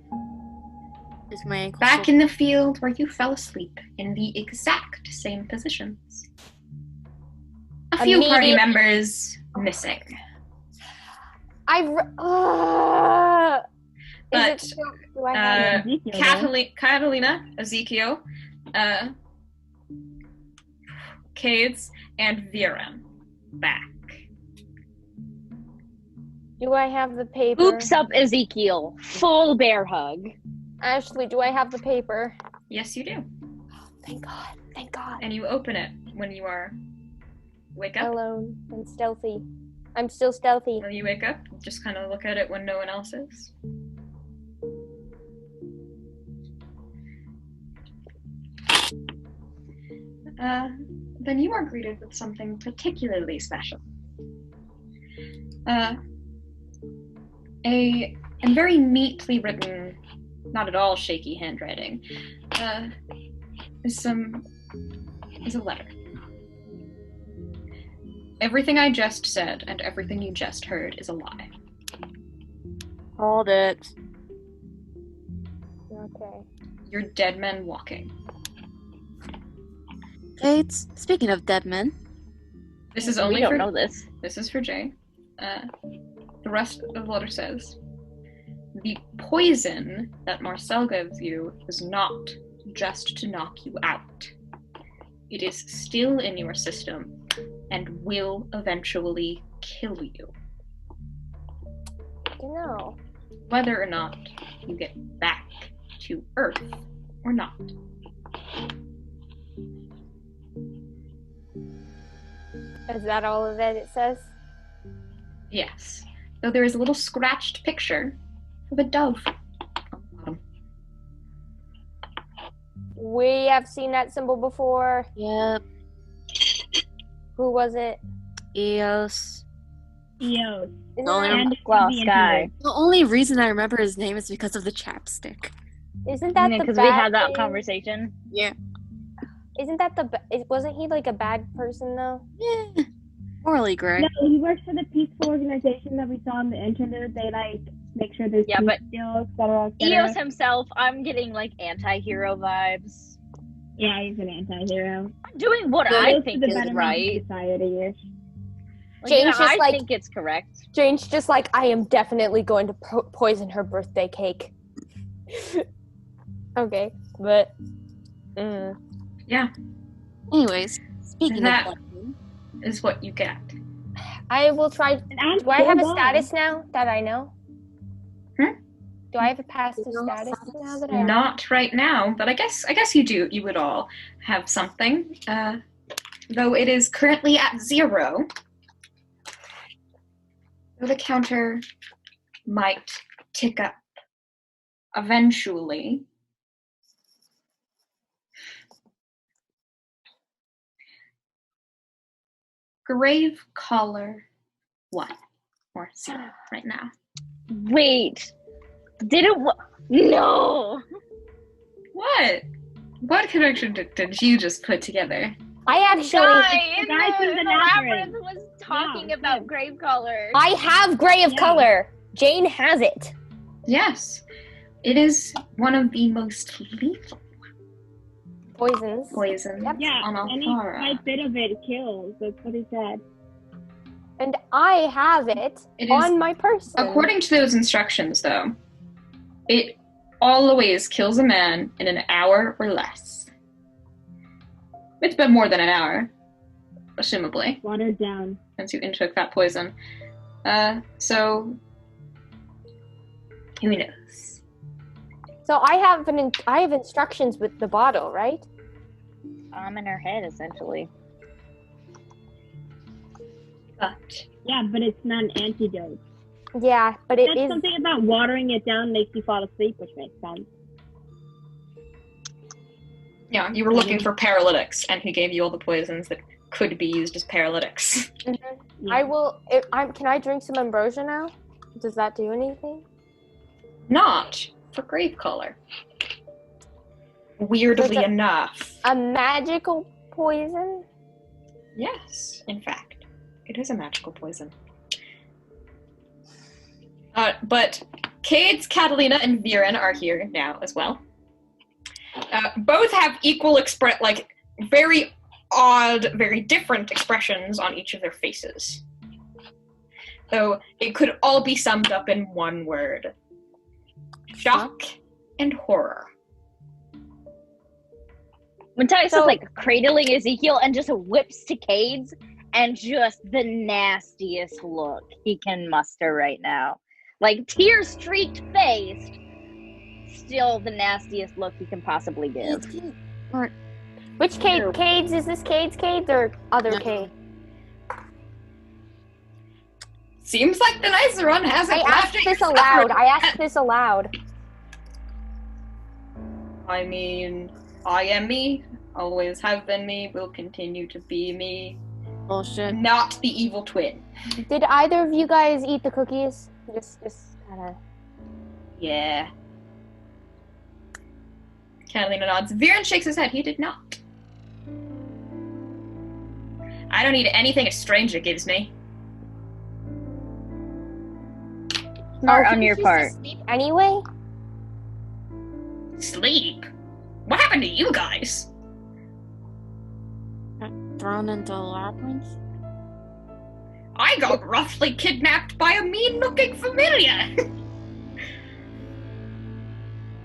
Is my ankle Back still- in the field where you fell asleep in the exact same positions. A few party Immediate- members missing. But, do I have it? Ezekiel, Catalina, Ezekiel, Cades, and Viren back. Do I have the paper? Oops up Ezekiel. Full bear hug. Ashley, do I have the paper? Yes, you do. Thank God. Thank God. And you open it when you wake up. Alone and stealthy. I'm still stealthy. When you wake up, just kind of look at it when no one else is. Then you are greeted with something particularly special. A very neatly written, not at all shaky handwriting, is a letter. Everything I just said and everything you just heard is a lie. Hold it. Okay. You're dead men walking. Gates, speaking of dead men. This is We only don't for know this. This is for Jane. The rest of the letter says, the poison that Marcel gives you is not just to knock you out. It is still in your system and will eventually kill you, You know. whether or not you get back to Earth or not. Is that all of it says? Yes, though there is a little scratched picture of a dove on the bottom. We have seen that symbol before. Yep. Who was it? Eos. Eos. Isn't The only, that, And Well, the Sky. interlude. the only reason I remember his name is because of the chapstick. isn't that the Because bad we had that thing? conversation. Yeah. Isn't that wasn't he like a bad person though? Yeah. Morally gray. No, he works for the peaceful organization that we saw in the interlude. They like make sure there's Yeah, peace but still, et cetera, et cetera. Eos himself, I'm getting like anti-hero vibes. Yeah, he's an anti-hero. I'm doing what He I goes think to the is betterment of right. society-ish. Like, Jane's yeah, just I like- think it's correct. Jane's just like, I am definitely going to poison her birthday cake. Okay, but Yeah, Anyways, speaking That- of lightning, is what you get. I will try. And I'm Do I have a still status now that I know? Hmm? Do I have a passive No status status. now that I know? Not right now, but I guess you do. You would all have something. Though it is currently at 0. Though the counter might tick up eventually. Grave collar 1 or 0 right now. Wait. Did it? No. What? What connection did you just put together? I actually, Guy, the guy from the labyrinth. was talking Yeah, about good. grave colors. I have gray of Yeah. color. Jane has it. Yes, it is one of the most lethal Poisons. poisons Yeah, on any Alfara. slight bit of it kills. That's what he said. And I have it, It is- on my person. According to those instructions, though, it always kills a man in an hour or less. It's been more than an hour, assumably, Watered down. since you intook that poison. So who knows? So I have instructions with the bottle, right? I'm in her head, essentially. But Yeah, but it's not an antidote. Yeah, but it That's is. something about watering it down makes you fall asleep, which makes sense. yeah, you were looking for paralytics, and he gave you all the poisons that could be used as paralytics. Mhm. Yeah. I will. Can I drink some ambrosia now? Does that do anything? Not for grave color. Weirdly There's enough. A magical poison? Yes, in fact. It is a magical poison. But Cades, Catalina, and Viren are here now as well. Both have equal very odd, very different expressions on each of their faces. Though it could all be summed up in one word. Shock and horror. Matthias So- is like cradling Ezekiel and just whips to Cades and just the nastiest look he can muster right now. Like tear-streaked face, still the nastiest look he can possibly give. Which Cade? Cades? Is this Cades or other No. Cade? Seems like the nicer one hasn't I laughed asked at this your aloud. suffering. I asked this aloud. I mean, I am me, always have been me, will continue to be me. Bullshit. Not the evil twin. Did either of you guys eat the cookies? Just kind of. Yeah. Catalina nods. Viren shakes his head. He did not. I don't eat anything a stranger gives me. Smart on your part. Anyway, Sleep? What happened to you guys? Thrown into a labyrinth? I got roughly kidnapped by a mean-looking familiar.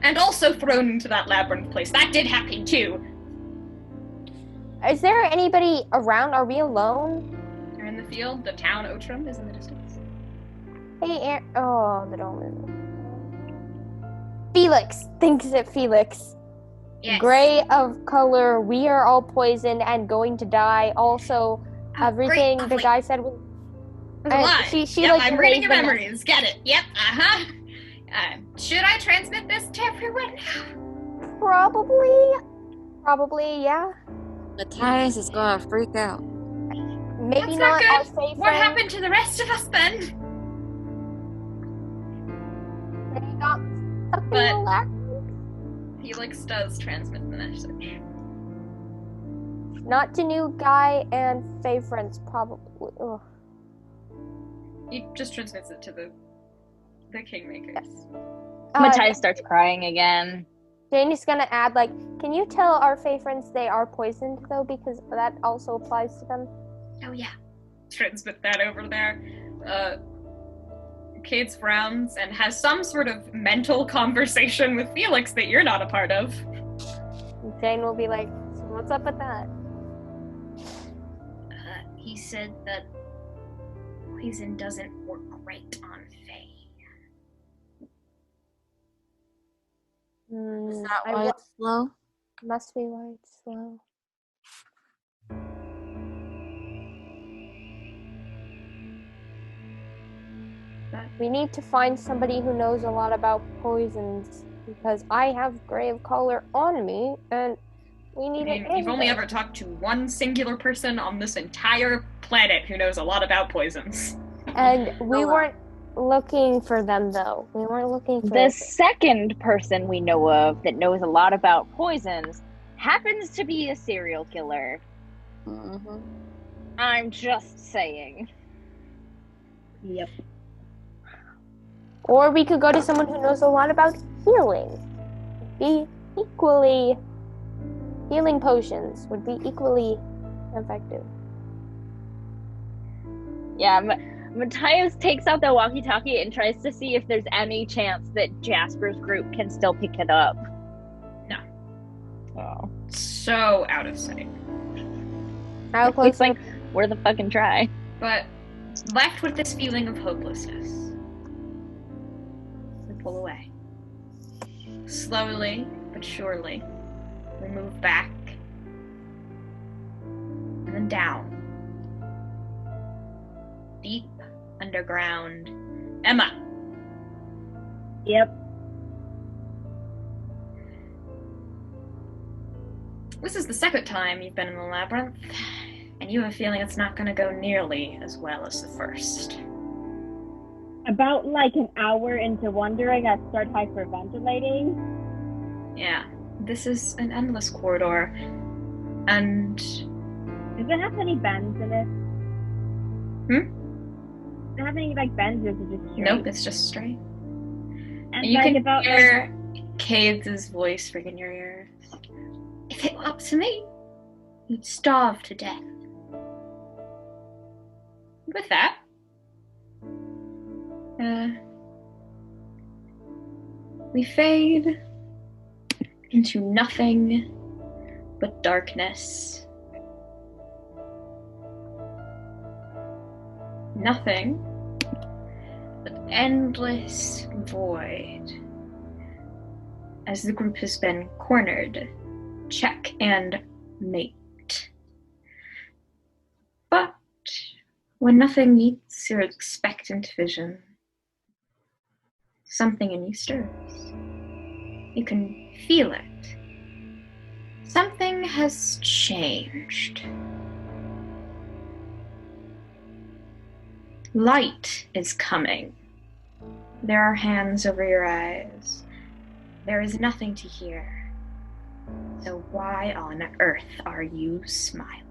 And also thrown into that labyrinth place. That did happen too. is there anybody around? Are we alone? You're in the field. The town Outram is in the distance. Hey, oh, the dome. Felix thinks it. Felix. Yes. Gray of color. We are all poisoned and going to die. Also, everything the guy said was. Lie. She Yep, like I'm reading your erased them. memories. Get it? Yep. Should I transmit this to everyone? Probably. Probably, yeah. Matthias is gonna freak out. Maybe That's not not our good. favorite. What happened to the rest of us then? They got stuck in But- the lack. Felix does transmit the message. Not to new guy and Fae friends, probably. Ugh. He just transmits it to the Kingmakers. Matthias starts crying again. Janie's gonna add, like, can you tell our Fae friends they are poisoned, though, because that also applies to them? Oh yeah. Transmit that over there. Cade frowns and has some sort of mental conversation with Felix that you're not a part of. Jane will be like, so what's up with that? He said that poison doesn't work great on Fae. Is that why it's slow? Must be why it's slow. We need to find somebody who knows a lot about poisons, because I have Grave Collar on me, and we need it. You've only ever talked to one singular person on this entire planet who knows a lot about poisons. And we weren't looking for them, though. We weren't looking for The second person we know of that knows a lot about poisons happens to be a serial killer. Mm-hmm. I'm just saying. Yep. Or we could go to someone who knows a lot about healing. Healing potions would be equally effective. Yeah, Matthias takes out the walkie-talkie and tries to see if there's any chance that Jasper's group can still pick it up. No. Oh. So out of sight. How close? It's like, we're the fucking try. But left with this feeling of hopelessness, we pull away. Slowly but surely, we move back and then down. Deep underground. Emma. Yep. This is the second time you've been in the labyrinth, and you have a feeling it's not going to go nearly as well as the first. About like an hour into wandering, I start hyperventilating. Yeah, this is an endless corridor, and... Does it have any bends in it? Does it have any like bends, or is it just straight? Nope, it's just straight. And You like can about hear Cade's voice ring in your ears. If it were up to me, you'd starve to death. With that, we fade into nothing but darkness. Nothing but endless void. As the group has been cornered, check and mate. But when nothing meets your expectant vision, something in you stirs. You can feel it. Something has changed. Light is coming. There are hands over your eyes. There is nothing to hear. So why on earth are you smiling?